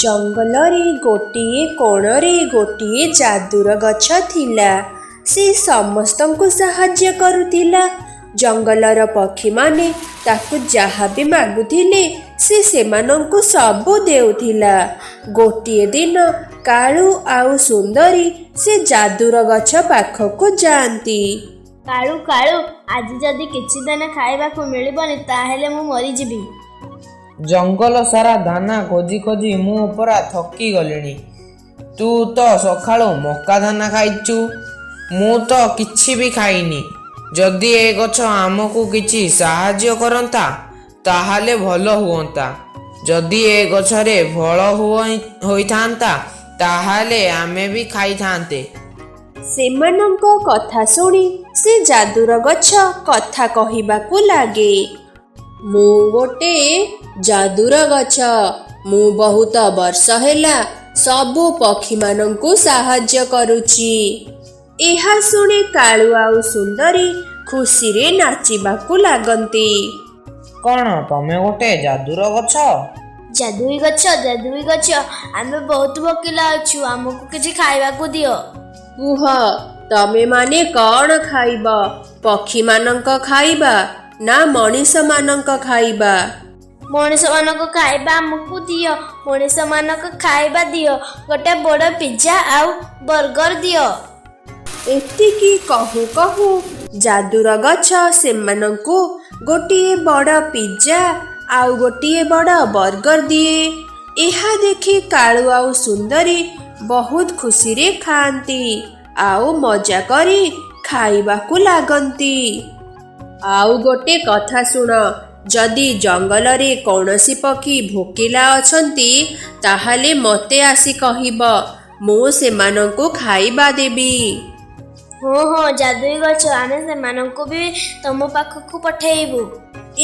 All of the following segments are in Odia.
ଜଙ୍ଗଲରେ ଗୋଟିଏ କୋଣରେ ଗୋଟିଏ ଯାଦୁର ଗଛ ଥିଲା। ସେ ସମସ୍ତଙ୍କୁ ସାହାଯ୍ୟ କରୁଥିଲା। ଜଙ୍ଗଲର ପକ୍ଷୀମାନେ ତାକୁ ଯାହା ବି ମାଗୁଥିଲେ ସେ ସେମାନଙ୍କୁ ସବୁ ଦେଉଥିଲା। ଗୋଟିଏ ଦିନ କାଳୁ ଆଉ ସୁନ୍ଦରୀ ସେ ଯାଦୁର ଗଛ ପାଖକୁ ଯାଆନ୍ତି। କାଳୁ କାଳୁ ଆଜି ଯଦି କିଛି ଦାନା ଖାଇବାକୁ ମିଳିବନି ତାହେଲେ ମୁଁ ମରିଯିବି। ଜଙ୍ଗଲ ସାରା ଦାନା ଖୋଜି ଖୋଜି ମୁଁ ପୁରା ଥକି ଗଲିଣି। ତୁ ତ ସକାଳୁ ମକା ଦାନା ଖାଇଛୁ, ମୁଁ ତ କିଛି ବି ଖାଇନି। ଯଦି ଏ ଗଛ ଆମକୁ କିଛି ସାହାଯ୍ୟ କରନ୍ତା ତାହେଲେ ଭଲ ହୁଅନ୍ତା। ଯଦି ଏ ଗଛରେ ଫଳ ହୋଇଥାନ୍ତା ତାହେଲେ ଆମେ ବି ଖାଇଥାନ୍ତେ। ସେମାନଙ୍କ କଥା ଶୁଣି ସେ ଯାଦୁର ଗଛ କଥା କହିବାକୁ ଲାଗେ। ମୁଁ ଗୋଟେ ଯାଦୁର ଗଛ। ମୁଁ ବହୁତ ବର୍ଷ ହେଲା ସବୁ ପକ୍ଷୀମାନଙ୍କୁ ସାହାଯ୍ୟ କରୁଛି। ଏହା ଶୁଣି କାଳୁ ଆଉ ସୁନ୍ଦରୀ ଖୁସିରେ ନାଚିବାକୁ ଲାଗନ୍ତି। କ'ଣ ତମେ ଗୋଟେ ଯାଦୁର ଗଛ? ଯାଦୁଇ ଗଛ ଆମେ ବହୁତ ଭୋକିଲା ଅଛୁ, ଆମକୁ କିଛି ଖାଇବାକୁ ଦିଅ। କୁହ, ତମେମାନେ କ'ଣ ଖାଇବ? ପକ୍ଷୀମାନଙ୍କ ଖାଇବା ନା ମଣିଷମାନଙ୍କ ଖାଇବା? ମଣିଷମାନଙ୍କ ଖାଇବା ଆମକୁ ଦିଅ, ମଣିଷମାନଙ୍କ ଖାଇବା ଦିଅ। ଗୋଟେ ବଡ଼ ପିଜ୍ଜା ଆଉ ବର୍ଗର ଦିଅ। ଏତିକି କହୁ କହୁ ଯାଦୁର ଗଛ ସେମାନଙ୍କୁ ଗୋଟିଏ ବଡ଼ ପିଜ୍ଜା ଆଉ ଗୋଟିଏ ବଡ଼ ବର୍ଗର ଦିଏ। ଏହା ଦେଖି କାଳୁ ଆଉ ସୁନ୍ଦରୀ ବହୁତ ଖୁସିରେ ଖାଆନ୍ତି ଆଉ ମଜା କରି ଖାଇବାକୁ ଲାଗନ୍ତି। ଆଉ ଗୋଟେ କଥା ଶୁଣ, ଯଦି ଜଙ୍ଗଲରେ କୌଣସି ପକ୍ଷୀ ଭୋକିଲା ଅଛନ୍ତି ତାହେଲେ ମୋତେ ଆସି କହିବ, ମୁଁ ସେମାନଙ୍କୁ ଖାଇବା ଦେବି। ହଁ ଯାଦୁଇ ଗଛ, ଆମେ ସେମାନଙ୍କୁ ବି ତମ ପାଖକୁ ପଠେଇବୁ।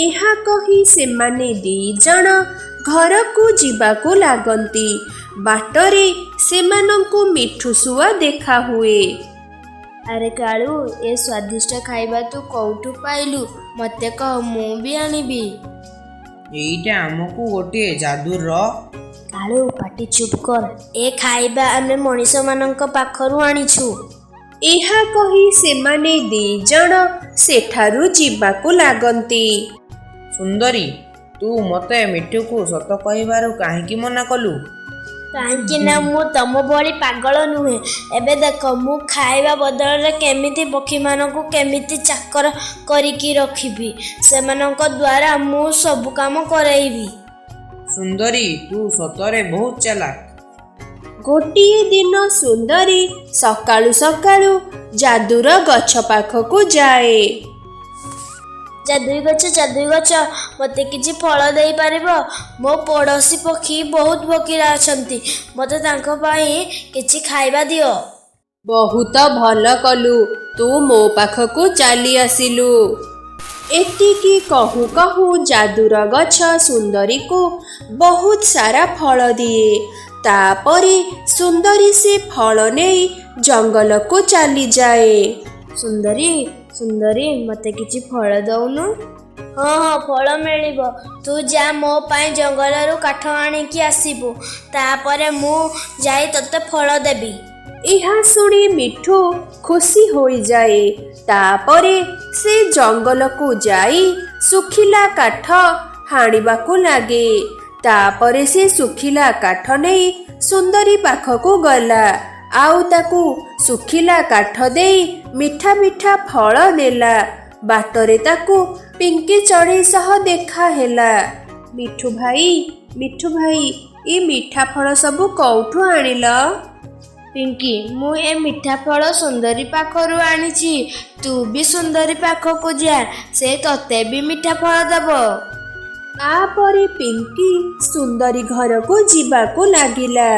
ଏହା କହି ସେମାନେ 2 ଜଣ ଘରକୁ ଯିବାକୁ ଲାଗନ୍ତି। ବାଟରେ ସେମାନଙ୍କୁ ମିଠୁ ଶୁଆ ଦେଖା ହୁଏ। ଆରେ କାଳୁ, ଏ ସ୍ୱାଦିଷ୍ଟ ଖାଇବା ତୁ କୋଉଠୁ ପାଇଲୁ? ମୋତେ କହ, ମୁଁ ବି ଆଣିବି। ଏଇଟା ଆମକୁ ଗୋଟିଏ ଯାଦୁର। କାଳୁ ପାଟି ଚୁପ୍ କର, ଏ ଖାଇବା ଆମେ ମଣିଷମାନଙ୍କ ପାଖରୁ ଆଣିଛୁ। ଏହା କହି ସେମାନେ 2 ଜଣ ସେଠାରୁ ଯିବାକୁ ଲାଗନ୍ତି। ସୁନ୍ଦରୀ, ତୁ ମୋତେ ମିଠୁକୁ ସତ କହିବାରୁ କାହିଁକି ମନା କଲୁ? କାହିଁକି ନା ମୁଁ ତମ ଭଳି ପାଗଳ ନୁହେଁ। ଏବେ ଦେଖ, ମୁଁ ଖାଇବା ବଦଳରେ କେମିତି ପକ୍ଷୀମାନଙ୍କୁ କେମିତି ଚାକର କରିକି ରଖିବି। ସେମାନଙ୍କ ଦ୍ୱାରା ମୁଁ ସବୁ କାମ କରେଇବି। ସୁନ୍ଦରୀ, ତୁ ସତରେ ବହୁତ ଚାଲାକ। ଗୋଟିଏ ଦିନ ସୁନ୍ଦରୀ ସକାଳୁ ସକାଳୁ ଯାଦୁର ଗଛ ପାଖକୁ ଯାଏ। ଯାଦୁଇ ଗଛ, ମୋତେ କିଛି ଫଳ ଦେଇପାରିବ? ମୋ ପଡ଼ୋଶୀ ପକ୍ଷୀ ବହୁତ ଭୋକିଲା ଅଛନ୍ତି, ମୋତେ ତାଙ୍କ ପାଇଁ କିଛି ଖାଇବା ଦିଅ। ବହୁତ ଭଲ କଲୁ, ତୁ ମୋ ପାଖକୁ ଚାଲି ଆସିଲୁ। ଏତିକି କହୁ କହୁ ଯାଦୁର ଗଛ ସୁନ୍ଦରୀକୁ ବହୁତ ସାରା ଫଳ ଦିଏ। ତାପରେ ସୁନ୍ଦରୀ ସେ ଫଳ ନେଇ ଜଙ୍ଗଲକୁ ଚାଲିଯାଏ। ସୁନ୍ଦରୀ, ମୋତେ କିଛି ଫଳ ଦଉନୁ? ହଁ ଫଳ ମିଳିବ। ତୁ ଯା ମୋ ପାଇଁ ଜଙ୍ଗଲରୁ କାଠ ଆଣିକି ଆସିବୁ, ତାପରେ ମୁଁ ଯାଇ ତତେ ଫଳ ଦେବି। ଏହା ଶୁଣି ମିଠୁ ଖୁସି ହୋଇଯାଏ। ତାପରେ ସେ ଜଙ୍ଗଲକୁ ଯାଇ ଶୁଖିଲା କାଠ ହାଣିବାକୁ ଲାଗେ। ତାପରେ ସେ ଶୁଖିଲା କାଠ ନେଇ ସୁନ୍ଦରୀ ପାଖକୁ ଗଲା ଆଉ ତାକୁ ଶୁଖିଲା କାଠ ଦେଇ ମିଠା ମିଠା ଫଳ ଦେଲା। ବାଟରେ ତାକୁ ପିଙ୍କି ଚଢ଼େଇ ସହ ଦେଖା ହେଲା। ମିଠୁ ଭାଇ, ଏ ମିଠା ଫଳ ସବୁ କୋଉଠୁ ଆଣିଲ? ପିଙ୍କି, ମୁଁ ଏ ମିଠା ଫଳ ସୁନ୍ଦରୀ ପାଖରୁ ଆଣିଛି। ତୁ ବି ସୁନ୍ଦରୀ ପାଖକୁ ଯା, ସେ ତତେ ବି ମିଠା ଫଳ ଦେବ। ତାପରେ ପିଙ୍କି ସୁନ୍ଦରୀ ଘରକୁ ଯିବାକୁ ଲାଗିଲା।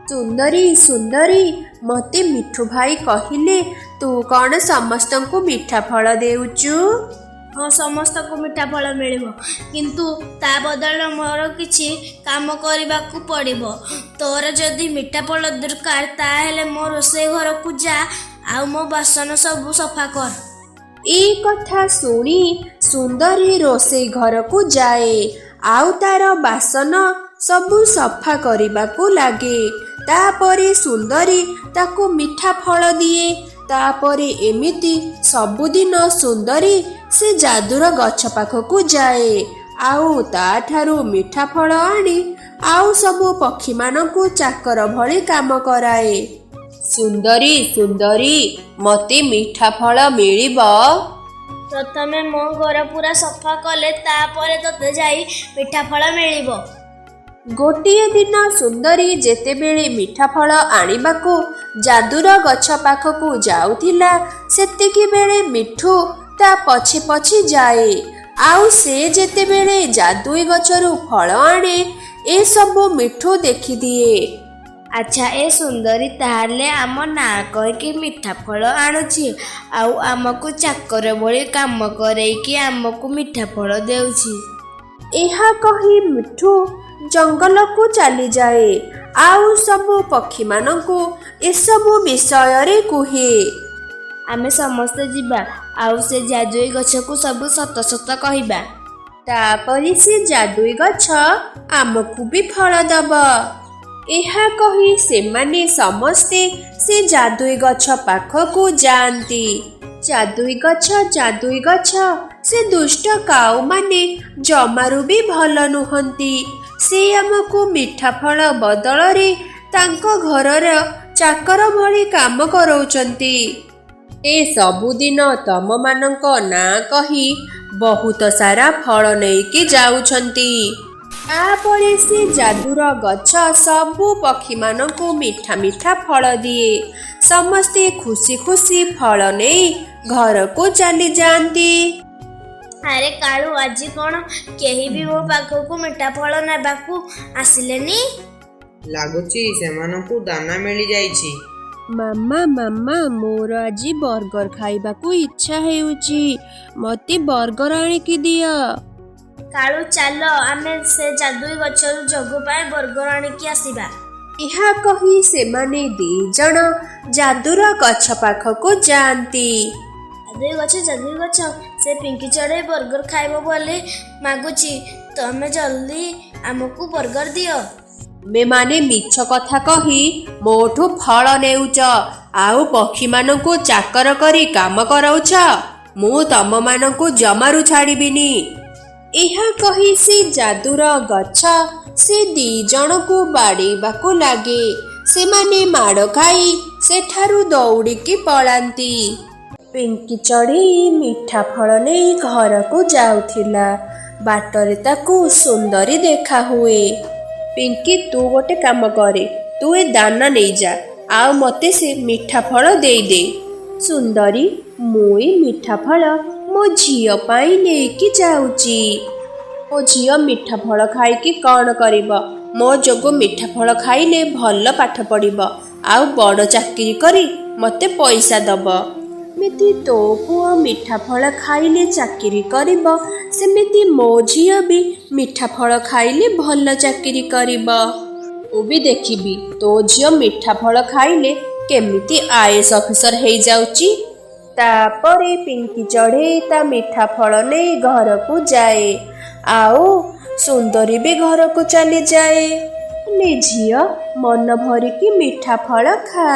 ସୁନ୍ଦରୀ, ମୋତେ ମିଠୁ ଭାଇ କହିଲେ ତୁ କ'ଣ ସମସ୍ତଙ୍କୁ ମିଠା ଫଳ ଦେଉଛୁ? ହଁ, ସମସ୍ତଙ୍କୁ ମିଠା ଫଳ ମିଳିବ, କିନ୍ତୁ ତା ବଦଳରେ ମୋର କିଛି କାମ କରିବାକୁ ପଡ଼ିବ। ତୋର ଯଦି ମିଠା ଫଳ ଦରକାର ତାହେଲେ ମୋ ରୋଷେଇ ଘରକୁ ଯା ଆଉ ମୋ ବାସନ ସବୁ ସଫା କର। ଏ କଥା ଶୁଣି ସୁନ୍ଦରୀ ରୋଷେଇ ଘରକୁ ଯାଏ ଆଉ ତାର ବାସନ ସବୁ ସଫା କରିବାକୁ ଲାଗେ। ତାପରେ ସୁନ୍ଦରୀ ତାକୁ ମିଠା ଫଳ ଦିଏ। ତାପରେ ଏମିତି ସବୁଦିନ ସୁନ୍ଦରୀ ସେ ଯାଦୁର ଗଛ ପାଖକୁ ଯାଏ ଆଉ ତାଠାରୁ ମିଠା ଫଳ ଆଣି ଆଉ ସବୁ ପକ୍ଷୀମାନଙ୍କୁ ଚାକର ଭଳି କାମ କରାଏ। ସୁନ୍ଦରୀ ସୁନ୍ଦରୀ ମତେ ମିଠା ଫଳ ମିଳିବ? ପ୍ରଥମେ ମୋ ଘର ପୁରା ସଫା କଲେ ତାପରେ ତତେ ଯାଇ ମିଠା ଫଳ ମିଳିବ। ଗୋଟିଏ ଦିନ ସୁନ୍ଦରୀ ଯେତେବେଳେ ମିଠା ଫଳ ଆଣିବାକୁ ଯାଦୁର ଗଛ ପାଖକୁ ଯାଉଥିଲା ସେତିକି ବେଳେ ମିଠୁ ତା ପଛେ ପଛେ ଯାଏ ଆଉ ସେ ଯେତେବେଳେ ଯାଦୁଇ ଗଛରୁ ଫଳ ଆଣେ ଏସବୁ ମିଠୁ ଦେଖିଦିଏ। ଆଚ୍ଛା, ଏ ସୁନ୍ଦରୀ ତାହେଲେ ଆମ ନାଁ କହିକି ମିଠା ଫଳ ଆଣୁଛି ଆଉ ଆମକୁ ଚାକର ଭଳି କାମ କରେଇକି ଆମକୁ ମିଠା ଫଳ ଦେଉଛି। ଏହା କହି ମିଠୁ ଜଙ୍ଗଲକୁ ଚାଲିଯାଏ ଆଉ ସବୁ ପକ୍ଷୀମାନଙ୍କୁ ଏସବୁ ବିଷୟରେ କୁହେ। ଆମେ ସମସ୍ତେ ଯିବା ଆଉ ସେ ଯାଦୁଇ ଗଛକୁ ସବୁ ସତ ସତ କହିବା। ତାପରେ ସେ ଯାଦୁଇ ଗଛ ଆମକୁ ବି ଫଳ ଦବ। ଏହା କହି ସେମାନେ ସମସ୍ତେ ସେ ଯାଦୁଇ ଗଛ ପାଖକୁ ଯାଆନ୍ତି। ଯାଦୁଇ ଗଛ ସେ ଦୁଷ୍ଟ କାଉମାନେ ଜମାରୁ ବି ଭଲ ନୁହନ୍ତି। ସେ ଆମକୁ ମିଠା ଫଳ ବଦଳରେ ତାଙ୍କ ଘରର ଚାକର ଭଳି କାମ କରଉଛନ୍ତି। ଏ ସବୁଦିନ ତମମାନଙ୍କ ନାଁ କହି ବହୁତ ସାରା ଫଳ ନେଇକି ଯାଉଛନ୍ତି। ତାପରେ ସେ ଯାଦୁର ଗଛ ସବୁ ପକ୍ଷୀମାନଙ୍କୁ ମିଠା ମିଠା ଫଳ ଦିଏ। ସମସ୍ତେ ଖୁସି ଖୁସି ଫଳ ନେଇ ଘରକୁ ଚାଲିଯାଆନ୍ତି। ଆରେ କାଳୁ, ଆଜି କ'ଣ କେହି ବି ମୋ ପାଖକୁ ମିଠା ଫଳ ନେବାକୁ ଆସିଲେନି? ଲାଗୁଛି ସେମାନଙ୍କୁ ଦାନା ମିଳିଯାଇଛି। ମାମା ମୋର ଆଜି ବର୍ଗର ଖାଇବାକୁ ଇଚ୍ଛା ହେଉଛି। ମତେ ବର୍ଗର ଆଣିକି ଦିଅ। କାଳୁ, ଚାଲ ଆମେ ସେ ଯାଦୁଇ ଗଛରୁ ଜଗୁ ପାଇଁ ବର୍ଗର ଆଣିକି ଆସିବା। ଏହା କହି ସେମାନେ 2 ଜଣ ଯାଦୁର ଗଛ ପାଖକୁ ଯାଆନ୍ତି। ଯାଦୁଇ ଗଛ ସେ ପିଙ୍କି ଚଢ଼େଇ ବର୍ଗର ଖାଇବ ବୋଲି ମାଗୁଛି। ତମେ ଜଲ୍ଦି ଆମକୁ ବର୍ଗର ଦିଅ। ତୁମେମାନେ ମିଛ କଥା କହି ମୋଠୁ ଫଳ ନେଉଛ ଆଉ ପକ୍ଷୀମାନଙ୍କୁ ଚାକର କରି କାମ କରାଉଛ। ମୁଁ ତମମାନଙ୍କୁ ଜମାରୁ ଛାଡ଼ିବିନି। ଏହା କହି ସେ ଯାଦୁର ଗଛ ସେ 2 ଜଣଙ୍କୁ ବାଡ଼େଇବାକୁ ଲାଗେ। ସେମାନେ ମାଡ଼ ଖାଇ ସେଠାରୁ ଦୌଡ଼ିକି ପଳାନ୍ତି। ପିଙ୍କି ଚଢ଼େଇ ମିଠା ଫଳ ନେଇ ଘରକୁ ଯାଉଥିଲା। ବାଟରେ ତାକୁ ସୁନ୍ଦରୀ ଦେଖା ହୁଏ। ପିଙ୍କି, ତୁ ଗୋଟେ କାମ କରେ, ତୁ ଏ ଦାନା ନେଇଯା ଆଉ ମତେ ସେ ମିଠା ଫଳ ଦେଇଦେ। ସୁନ୍ଦରୀ, ମୁଁ ଏ ମିଠା ଫଳ ମୋ ଝିଅ ପାଇଁ ନେଇକି ଯାଉଛି। ମୋ ଝିଅ ମିଠା ଫଳ ଖାଇକି କ'ଣ କରିବ? ମୋ ଯୋଗୁଁ ମିଠା ଫଳ ଖାଇଲେ ଭଲ ପାଠ ପଢ଼ିବ ଆଉ ବଡ଼ ଚାକିରି କରି ମତେ ପଇସା ଦବ। ଯେମିତି ତୋ ପୁଅ ମିଠା ଫଳ ଖାଇଲେ ଚାକିରି କରିବ ସେମିତି ମୋ ଝିଅ ବି ମିଠା ଫଳ ଖାଇଲେ ଭଲ ଚାକିରି କରିବ। ମୁଁ ବି ଦେଖିବି ତୋ ଝିଅ ମିଠା ଫଳ ଖାଇଲେ କେମିତି IAS ଅଫିସର ହେଇଯାଉଛି। ତାପରେ ପିଙ୍କି ଚଢ଼େଇ ତା ମିଠା ଫଳ ନେଇ ଘରକୁ ଯାଏ ଆଉ ସୁନ୍ଦରୀ ବି ଘରକୁ ଚାଲିଯାଏ। ନେ ଝିଅ, ମନ ଭରିକି ମିଠା ଫଳ ଖା।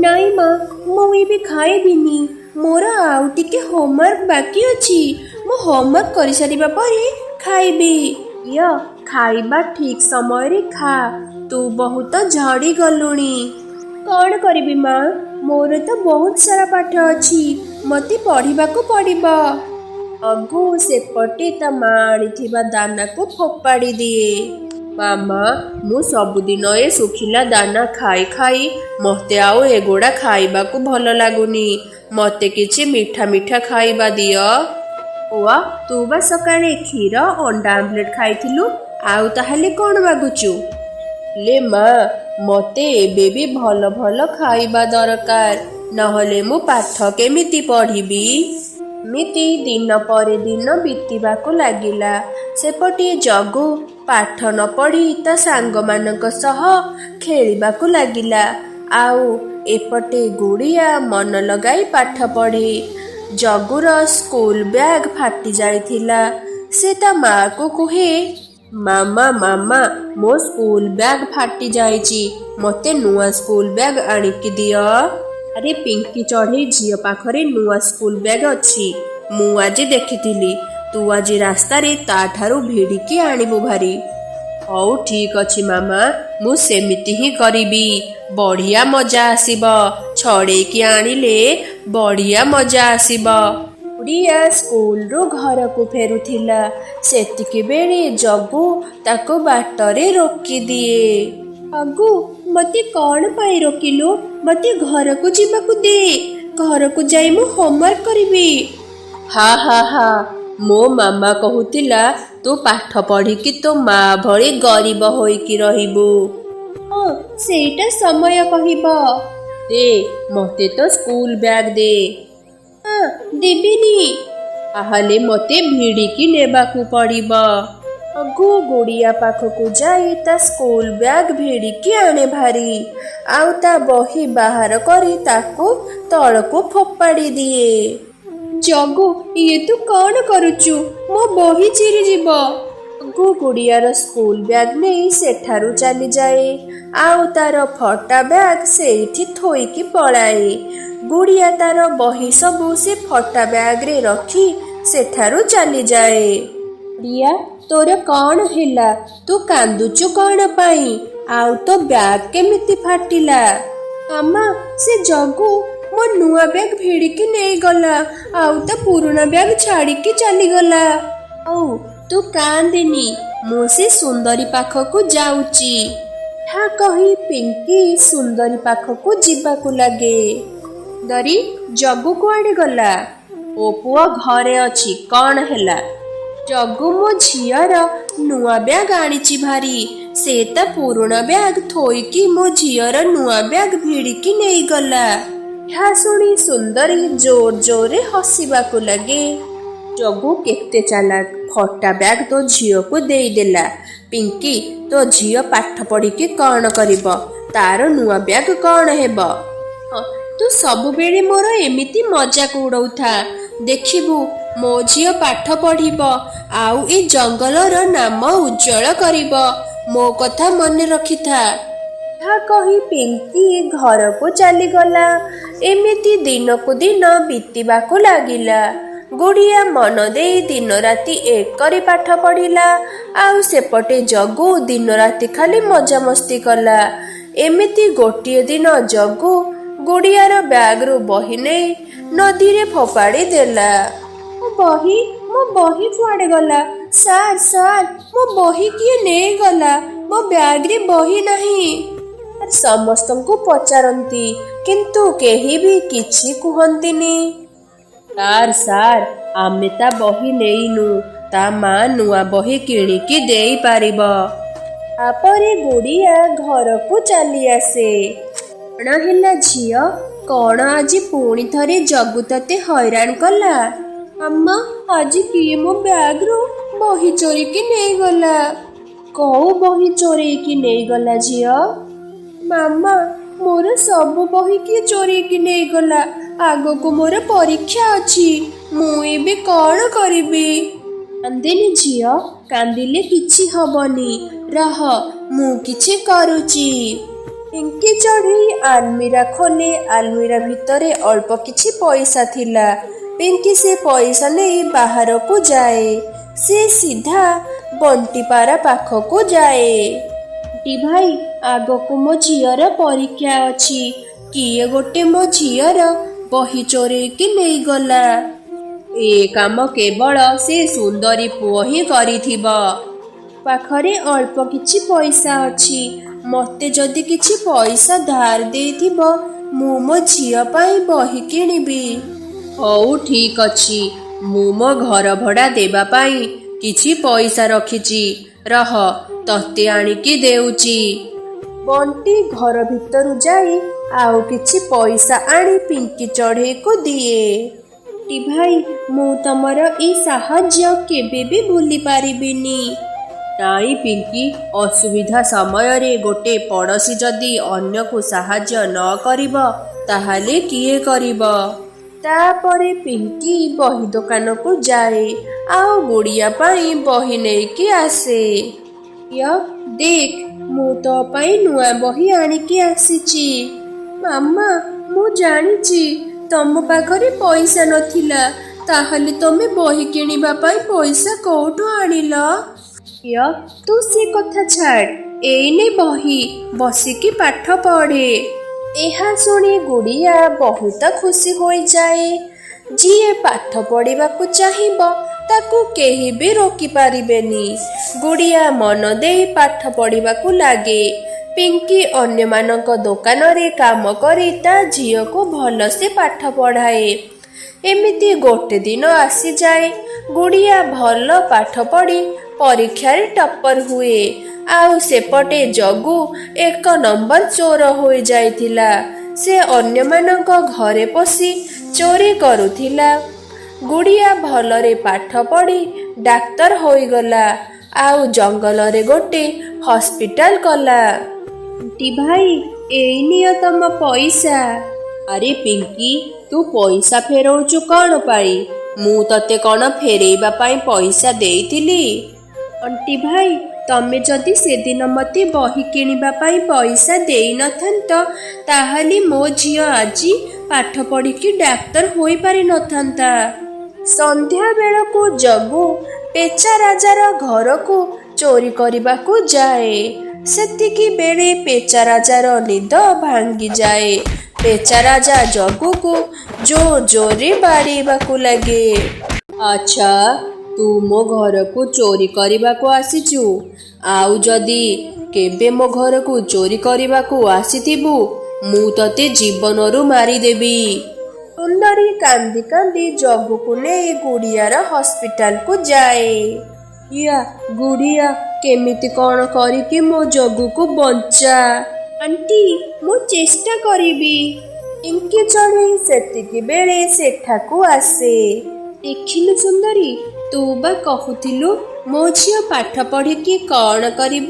ନାଇଁ ମା, ମୁଁ ଏବେ ଖାଇବିନି। ମୋର ଆଉ ଟିକେ ହୋମୱାର୍କ ବାକି ଅଛି। ମୁଁ ହୋମୱାର୍କ କରିସାରିବା ପରେ ଖାଇବି। ଖାଇବା ଠିକ୍ ସମୟରେ ଖା। ତୁ ବହୁତ ଝଡ଼ି ଗଲୁଣି। କ'ଣ କରିବି ମା, ମୋର ତ ବହୁତ ସାରା ପାଠ ଅଛି। ମତେ ପଢ଼ିବାକୁ ପଡ଼ିବ। ଅଗୁ ସେପଟେ ତା ମା ଆଣିଥିବା ଦାନାକୁ ଫୋପାଡ଼ି ଦିଏ। ମାମା, ମୁଁ ସବୁଦିନ ଏ ଶୁଖିଲା ଦାନା ଖାଇ ଖାଇ ମତେ ଆଉ ଏଗୁଡ଼ା ଖାଇବାକୁ ଭଲ ଲାଗୁନି। ମତେ କିଛି ମିଠା ମିଠା ଖାଇବା ଦିଅ। ପୁଅ, ତୁ ବା ସକାଳେ କ୍ଷୀର ଅଣ୍ଡା ଆମଲେଟ୍ ଖାଇଥିଲୁ, ଆଉ ତାହେଲେ କ'ଣ ମାଗୁଛୁ? ଲେ ମା, ମତେ ଏବେ ବି ଭଲ ଭଲ ଖାଇବା ଦରକାର, ନହେଲେ ମୁଁ ପାଠ କେମିତି ପଢ଼ିବି? ଏମିତି ଦିନ ପରେ ଦିନ ବିତିବାକୁ ଲାଗିଲା। ସେପଟେ ଜଗୁ ପାଠ ନ ପଢ଼ି ତା ସାଙ୍ଗମାନଙ୍କ ସହ ଖେଳିବାକୁ ଲାଗିଲା ଆଉ ଏପଟେ ଗୁଡ଼ିଆ ମନ ଲଗାଇ ପାଠ ପଢ଼େ। ଜଗୁର ସ୍କୁଲ ବ୍ୟାଗ୍ ଫାଟି ଯାଇଥିଲା। ସେ ତା ମାଆକୁ କୁହେ, ମାମା ମାମା ମୋ ସ୍କୁଲ ବ୍ୟାଗ ଫାଟି ଯାଇଛି, ମତେ ନୂଆ ସ୍କୁଲ ବ୍ୟାଗ ଆଣିକି ଦିଅ। ଆରେ ପିଙ୍କି ଚଢ଼େଇ ଝିଅ ପାଖରେ ନୂଆ ସ୍କୁଲ ବ୍ୟାଗ ଅଛି, ମୁଁ ଆଜି ଦେଖିଥିଲି। ତୁ ଆଜି ରାସ୍ତାରେ ତା ଠାରୁ ଭିଡ଼ିକି ଆଣିବୁ ଭାରି। ହଉ ଠିକ ଅଛି ମାମା, ମୁଁ ସେମିତି ହିଁ କରିବି। ବଢିଆ ମଜା ଆସିବ, ଛଡ଼େଇକି ଆଣିଲେ ବଢିଆ ମଜା ଆସିବ। ଗୁଡ଼ିଆ ସ୍କୁଲରୁ ଘରକୁ ଫେରୁଥିଲା, ସେତିକି ବେଳେ ଜଗୁ ତାକୁ ବାଟରେ ରୋକିଦିଏ। ଅଗୁ, ମତେ କଣ ପାଇଁ ରୋକିଲୁ? ମତେ ଘରକୁ ଯିବାକୁ ଦେ, ଘରକୁ ଯାଇ ମୁଁ ହୋମୱାର୍କ କରିବି। ହା ହା ହା, ମୋ ମାମା କହୁଥିଲା ତୁ ପାଠ ପଢିକି ତୋ ମା ଭଳି ଗରିବ ହୋଇକି ରହିବୁ। ହଁ, ସେଇଟା ସମୟ କହିବ। ଦେ ମତେ ତ ସ୍କୁଲ ବ୍ୟାଗ ଦେ। ଦେବିନି, ତାହେଲେ ମତେ ଭିଡ଼ିକି ନେବାକୁ ପଡ଼ିବ। ଅଗୁ ଗୁଡ଼ିଆ ପାଖକୁ ଯାଇ ତା ସ୍କୁଲ ବ୍ୟାଗ ଭିଡ଼ିକି ଆଣେ ଭାରି, ଆଉ ତା ବହି ବାହାର କରି ତାକୁ ତଳକୁ ଫୋପାଡ଼ି ଦିଏ। ଜଗୁ, ଇଏ ତୁ କଣ କରୁଛୁ? ମୋ ବହି ଚିରିଯିବ। ଅଗୁ ଗୁଡ଼ିଆର ସ୍କୁଲ ବ୍ୟାଗ ନେଇ ସେଠାରୁ ଚାଲିଯାଏ, ଆଉ ତାର ଫଟା ବ୍ୟାଗ ସେଇଠି ଥୋଇକି ପଳାଏ। ଗୁଡ଼ିଆ ତାର ବହି ସବୁ ସେ ଫଟା ବ୍ୟାଗରେ ରଖି ସେଠାରୁ ଚାଲିଯାଏ। ଗୁଡ଼ିଆ, ତୋର କଣ ହେଲା? ତୁ କାନ୍ଦୁଛୁ କଣ ପାଇଁ? ଆଉ ତୋ ବ୍ୟାଗ କେମିତି ଫାଟିଲା? ମାମା, ସେ ଜଗୁ ମୋ ନୂଆ ବ୍ୟାଗ ଭିଡ଼ିକି ନେଇଗଲା, ଆଉ ତା ପୁରୁଣା ବ୍ୟାଗ ଛାଡ଼ିକି ଚାଲିଗଲା। ହଉ ତୁ କାନ୍ଦେନି, ମୁଁ ସେ ସୁନ୍ଦରୀ ପାଖକୁ ଯାଉଛି। ଏହା କହି ପିଙ୍କି ସୁନ୍ଦରୀ ପାଖକୁ ଯିବାକୁ ଲାଗେ। ସୁନ୍ଦରୀ, ଜଗୁ କୁଆଡ଼େ ଗଲା? ଓ ପୁଅ ଘରେ ଅଛି, କଣ ହେଲା? ଜଗୁ ମୋ ଝିଅର ନୂଆ ବ୍ୟାଗ ଆଣିଛି ଭାରି, ସେ ତା ପୁରୁଣା ବ୍ୟାଗ ଥୋଇକି ମୋ ଝିଅର ନୂଆ ବ୍ୟାଗ ଭିଡ଼ିକି ନେଇଗଲା। ଏହା ଶୁଣି ସୁନ୍ଦରୀ ଜୋର ଜୋରରେ ହସିବାକୁ ଲାଗେ। ଜଗୁ କେତେ ଚାଲାକ, ଫଟା ବ୍ୟାଗ ତୋ ଝିଅକୁ ଦେଇଦେଲା। ପିଙ୍କି, ତୋ ଝିଅ ପାଠ ପଢିକି କଣ କରିବ? ତାର ନୂଆ ବ୍ୟାଗ କଣ ହେବ? ତୁ ସବୁବେଳେ ମୋର ଏମିତି ମଜାକ ଉଡଉଥା, ଦେଖିବୁ ମୋ ଝିଅ ପାଠ ପଢିବ, ଆଉ ଏ ଜଙ୍ଗଲର ନାମ ଉଜ୍ଜଳ କରିବ। ମୋ କଥା ମନେ ରଖିଥା। ଏହା କହି ପିଙ୍କି ଘରକୁ ଚାଲିଗଲା। ଏମିତି ଦିନକୁ ଦିନ ବିତିବାକୁ ଲାଗିଲା। ଗୁଡ଼ିଆ ମନ ଦେଇ ଦିନ ରାତି ଏକ କରି ପାଠ ପଢିଲା, ଆଉ ସେପଟେ ଜଗୁ ଦିନ ରାତି ଖାଲି ମଜାମସ୍ତି କଲା। ଏମିତି ଗୋଟିଏ ଦିନ ଜଗୁ ଗୁଡ଼ିଆର ବ୍ୟାଗରୁ ବହି ନେଇ ନଦୀରେ ଫୋପାଡ଼ି ଦେଲା। ମୋ ବହି କୁଆଡ଼େ ଗଲା? ସାର୍ ସାର୍, ମୋ ବହି କିଏ ନେଇଗଲା? ମୋ ବ୍ୟାଗରେ ବହି ନାହିଁ। ସମସ୍ତଙ୍କୁ ପଚାରନ୍ତି, କିନ୍ତୁ କେହି ବି କିଛି କୁହନ୍ତିନି। ସାର୍, ଆମେ ତା ବହି ନେଇନୁ, ତା ମା ନୂଆ ବହି କିଣିକି ଦେଇପାରିବ। ତାପରେ ଗୁଡ଼ିଆ ଘରକୁ ଚାଲି ଆସେ। କଣ ହେଲା ଝିଅ? କଣ ଆଜି ପୁଣି ଥରେ ଜଗୁ ତତେ ହଇରାଣ କଲା? ମାମା, ଆଜି କିଏ ମୋ ବ୍ୟାଗରୁ ବହି ଚୋରିକି ନେଇଗଲା। କୋଉ ବହି ଚୋରେଇକି ନେଇଗଲା ଝିଅ? ମାମା, ମୋର ସବୁ ବହି କିଏ ଚୋରେଇକି ନେଇଗଲା। ଆଗକୁ ମୋର ପରୀକ୍ଷା ଅଛି, ମୁଁ ଏବେ କଣ କରିବି? କାନ୍ଦେନି ଝିଅ, କାନ୍ଦିଲେ କିଛି ହବନି, ରହ ମୁଁ କିଛି କରୁଛି। ପିଙ୍କି ଚଢ଼େଇ ଆଲମିରା ଖୋଲେ। ଆଲମିରା ଭିତରେ ଅଳ୍ପ କିଛି ପଇସା ଥିଲା। ପିଙ୍କି ସେ ପଇସା ନେଇ ବାହାରକୁ ଯାଏ। ସେ ସିଧା ବଣ୍ଟିପାରା ପାଖକୁ ଯାଏ। ବଣ୍ଟି ଭାଇ, ଆଗକୁ ମୋ ଝିଅର ପରୀକ୍ଷା ଅଛି, କିଏ ଗୋଟେ ମୋ ଝିଅର ବହି ଚୋରେଇକି ନେଇଗଲା। ଏ କାମ କେବଳ ସେ ସୁନ୍ଦରୀ ପୁଅ ହିଁ କରିଥିବ। ପାଖରେ ଅଳ୍ପ କିଛି ପଇସା ଅଛି, ମତେ ଯଦି କିଛି ପଇସା ଧାର ଦେଇଥିବ, ମୁଁ ମୋ ଝିଅ ପାଇଁ ବହି କିଣିବି। ହଉ ଠିକ ଅଛି, ମୁଁ ମୋ ଘର ଭଡ଼ା ଦେବା ପାଇଁ କିଛି ପଇସା ରଖିଛି, ରହ ତତେ ଆଣିକି ଦେଉଛି। ବଣ୍ଟି ଘର ଭିତରୁ ଯାଇ ଆଉ କିଛି ପଇସା ଆଣି ପିଙ୍କି ଚଢ଼େଇକୁ ଦିଏ। ବଣ୍ଟି ଭାଇ, ମୁଁ ତମର ଏଇ ସାହାଯ୍ୟ କେବେ ବି ଭୁଲି ପାରିବିନି। ନାଇଁ ପିଙ୍କି, ଅସୁବିଧା ସମୟରେ ଗୋଟେ ପଡ଼ୋଶୀ ଯଦି ଅନ୍ୟକୁ ସାହାଯ୍ୟ ନ କରିବ, ତାହେଲେ କିଏ କରିବ? ତାପରେ ପିଙ୍କି ବହି ଦୋକାନକୁ ଯାଏ ଆଉ ଗୁଡ଼ିଆ ପାଇଁ ବହି ନେଇକି ଆସେ। ଦେଖ, ମୁଁ ତୋ ପାଇଁ ନୂଆ ବହି ଆଣିକି ଆସିଛି। ମାମା, ମୁଁ ଜାଣିଛି ତମ ପାଖରେ ପଇସା ନଥିଲା, ତାହେଲେ ତମେ ବହି କିଣିବା ପାଇଁ ପଇସା କୋଉଠୁ ଆଣିଲ? ତୁ ସେ କଥା ଛାଡ଼, ଏଇନେ ବହି, ବସିକି ପାଠ ପଢ଼େ। ଏହା ଶୁଣି ଗୁଡ଼ିଆ ବହୁତ ଖୁସି ହୋଇଯାଏ। ଯିଏ ପାଠ ପଢ଼ିବାକୁ ଚାହିଁବ ତାକୁ କେହି ବି ରୋକି ପାରିବେନି। ଗୁଡ଼ିଆ ମନ ଦେଇ ପାଠ ପଢ଼ିବାକୁ ଲାଗେ। ପିଙ୍କି ଅନ୍ୟମାନଙ୍କ ଦୋକାନରେ କାମ କରି ତା ଝିଅକୁ ଭଲସେ ପାଠ ପଢ଼ାଏ। ଏମିତି ଗୋଟେ ଦିନ ଆସିଯାଏ। ଗୁଡ଼ିଆ ଭଲ ପାଠ ପଢ଼ି ପରୀକ୍ଷାରେ ଟପ୍ପର ହୁଏ। ଆଉ ସେପଟେ ଜଗୁ 1 ନମ୍ବର ଚୋର ହୋଇଯାଇଥିଲା। ସେ ଅନ୍ୟମାନଙ୍କ ଘରେ ପଶି ଚୋରି କରୁଥିଲା। ଗୁଡ଼ିଆ ଭଲରେ ପାଠ ପଢ଼ି ଡାକ୍ତର ହୋଇଗଲା ଆଉ ଜଙ୍ଗଲରେ ଗୋଟେ ହସ୍ପିଟାଲ କଲା। ଆଣ୍ଟି ଭାଇ, ଏଇ ନିଅ ତମ ପଇସା। ଆରେ ପିଙ୍କି, ତୁ ପଇସା ଫେରଉଛୁ କ'ଣ ପାଇଁ? ମୁଁ ତତେ କ'ଣ ଫେରେଇବା ପାଇଁ ପଇସା ଦେଇଥିଲି? ଆଣ୍ଟି ଭାଇ, ତମେ ଯଦି ସେଦିନ ମୋତେ ବହି କିଣିବା ପାଇଁ ପଇସା ଦେଇନଥାନ୍ତ, ତାହେଲେ ମୋ ଝିଅ ଆଜି ପାଠ ପଢ଼ିକି ଡାକ୍ତର ହୋଇପାରିନଥାନ୍ତା। ସନ୍ଧ୍ୟା ବେଳକୁ ଜଗୁ ପେଚା ରାଜାର ଘରକୁ ଚୋରି କରିବାକୁ ଯାଏ। ସେତିକି ବେଳେ ପେଚା ରାଜାର ନିଦ ଭାଙ୍ଗିଯାଏ। ପେଚା ରାଜା ଜଗୁକୁ ଜୋରରେ ବାଡ଼େଇବାକୁ ଲାଗେ। ଆଚ୍ଛା, ତୁ ମୋ ଘରକୁ ଚୋରି କରିବାକୁ ଆସିଛୁ? ଆଉ ଯଦି କେବେ ମୋ ଘରକୁ ଚୋରି କରିବାକୁ ଆସିଥିବୁ, ମୁଁ ତତେ ଜୀବନରୁ ମାରିଦେବି। ସୁନ୍ଦରୀ କାନ୍ଦି କାନ୍ଦି ଜଗୁକୁ ନେଇ ଗୁଡ଼ିଆର ହସ୍ପିଟାଲକୁ ଯାଏ। ଗୁଡ଼ିଆ, କେମିତି କ'ଣ କରିକି ମୋ ଜଗୁକୁ ବଞ୍ଚା। ଆଣ୍ଟି, ମୁଁ ଚେଷ୍ଟା କରିବି। ପିଙ୍କି ଚଢ଼େଇ ସେତିକି ବେଳେ ସେଠାକୁ ଆସେ। ଦେଖିଲୁ ସୁନ୍ଦରୀ, ତୁ ବା କହୁଥିଲୁ ମୋ ଝିଅ ପାଠ ପଢ଼ିକି କ'ଣ କରିବ,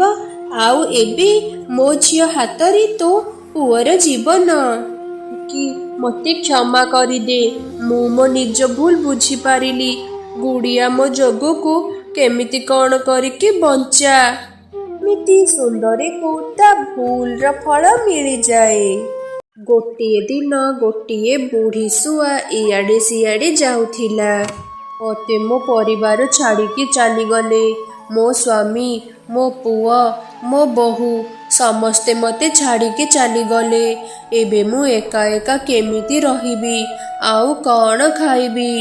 ଆଉ ଏବେ ମୋ ଝିଅ ହାତରେ ତୋ ପୁଅର ଜୀବନ। ମୋତେ କ୍ଷମା କରିଦେ, ମୁଁ ମୋ ନିଜ ଭୁଲ ବୁଝିପାରିଲି। ଗୁଡ଼ିଆ ମୋ ଜଗୁକୁ କେମିତି କ'ଣ କରିକି ବଞ୍ଚା। ଏମିତି ସୁନ୍ଦରୀକୁ ତା ଭୁଲର ଫଳ ମିଳିଯାଏ। ଗୋଟିଏ ଦିନ ଗୋଟିଏ ବୁଢ଼ୀ ଶୁଆ ଇଆଡ଼େ ସିଆଡ଼େ ଯାଉଥିଲା। ମୋତେ ମୋ ପରିବାର ଛାଡ଼ିକି ଚାଲିଗଲେ। ମୋ ସ୍ୱାମୀ, ମୋ ପୁଅ, ମୋ ବୋହୂ ସମସ୍ତେ ମୋତେ ଛାଡ଼ିକି ଚାଲିଗଲେ। ଏବେ ମୁଁ ଏକା ଏକା କେମିତି ରହିବି, ଆଉ କ'ଣ ଖାଇବି?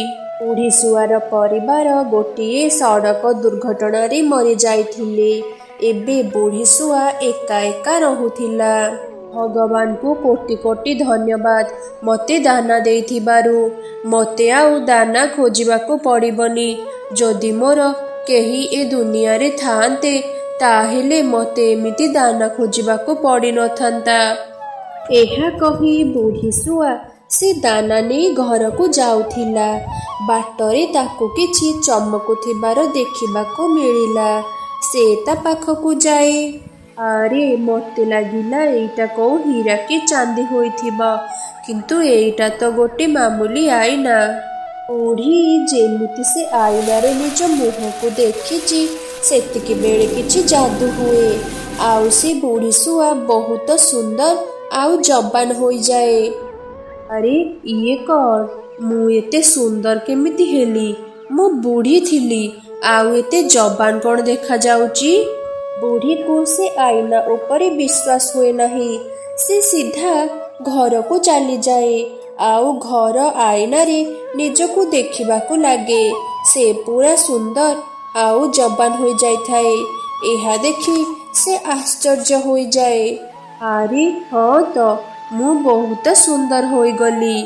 ବୁଢ଼ୀ ଶୁଆର ପରିବାର ଗୋଟିଏ ସଡ଼କ ଦୁର୍ଘଟଣାରେ ମରିଯାଇଥିଲେ। ଏବେ ବୁଢ଼ୀ ଶୁଆ ଏକା ଏକା ରହୁଥିଲା। ଭଗବାନଙ୍କୁ କୋଟି କୋଟି ଧନ୍ୟବାଦ ମୋତେ ଦାନା ଦେଇଥିବାରୁ। ମୋତେ ଆଉ ଦାନା ଖୋଜିବାକୁ ପଡ଼ିବନି। ଯଦି ମୋର କେହି ଏ ଦୁନିଆରେ ଥାଆନ୍ତେ, ତାହେଲେ ମୋତେ ଏମିତି ଦାନା ଖୋଜିବାକୁ ପଡ଼ିନଥାନ୍ତା। ଏହା କହି ବୁଢ଼ୀ ଶୁଆ ସେ ଦାନା ନେଇ ଘରକୁ ଯାଉଥିଲା। ବାଟରେ ତାକୁ କିଛି ଚମକୁଥିବାର ଦେଖିବାକୁ ମିଳିଲା। ସେ ତା ପାଖକୁ ଯାଏ। ଆରେ, ମୋତେ ଲାଗିଲା ଏଇଟା କୋଉ ହୀରା କି ଚାନ୍ଦି ହୋଇଥିବ, କିନ୍ତୁ ଏଇଟା ତ ଗୋଟେ ମାମୁଲି ଆଇନା। ବୁଢ଼ୀ ଯେମିତି ସେ ଆଇନାରେ ନିଜ ମୁହଁକୁ ଦେଖିଛି, ସେତିକି ବେଳେ କିଛି ଯାଦୁ ହୁଏ ଆଉ ସେ ବୁଢ଼ୀ ଶୁଆ ବହୁତ ସୁନ୍ଦର ଆଉ ଜବାନ ହୋଇଯାଏ। ଆରେ, ଇଏ କ'ଣ? ମୁଁ ଏତେ ସୁନ୍ଦର କେମିତି ହେଲି? ମୁଁ ବୁଢ଼ୀ ଥିଲି, ଆଉ ଏତେ ଜବାନ କ'ଣ ଦେଖାଯାଉଛି? ବୁଢ଼ୀକୁ ସେ ଆଇନା ଉପରେ ବିଶ୍ୱାସ ହୁଏ ନାହିଁ। ସେ ସିଧା ଘରକୁ ଚାଲିଯାଏ ଆଉ ଘର ଆଇନାରେ ନିଜକୁ ଦେଖିବାକୁ ଲାଗେ। ସେ ପୁରା ସୁନ୍ଦର ଆଉ ଜବାନ ହୋଇଯାଇଥାଏ। ଏହା ଦେଖି ସେ ଆଶ୍ଚର୍ଯ୍ୟ ହୋଇଯାଏ। ଆରେ ହଁ ତ, ମୁଁ ବହୁତ ସୁନ୍ଦର ହୋଇଗଲି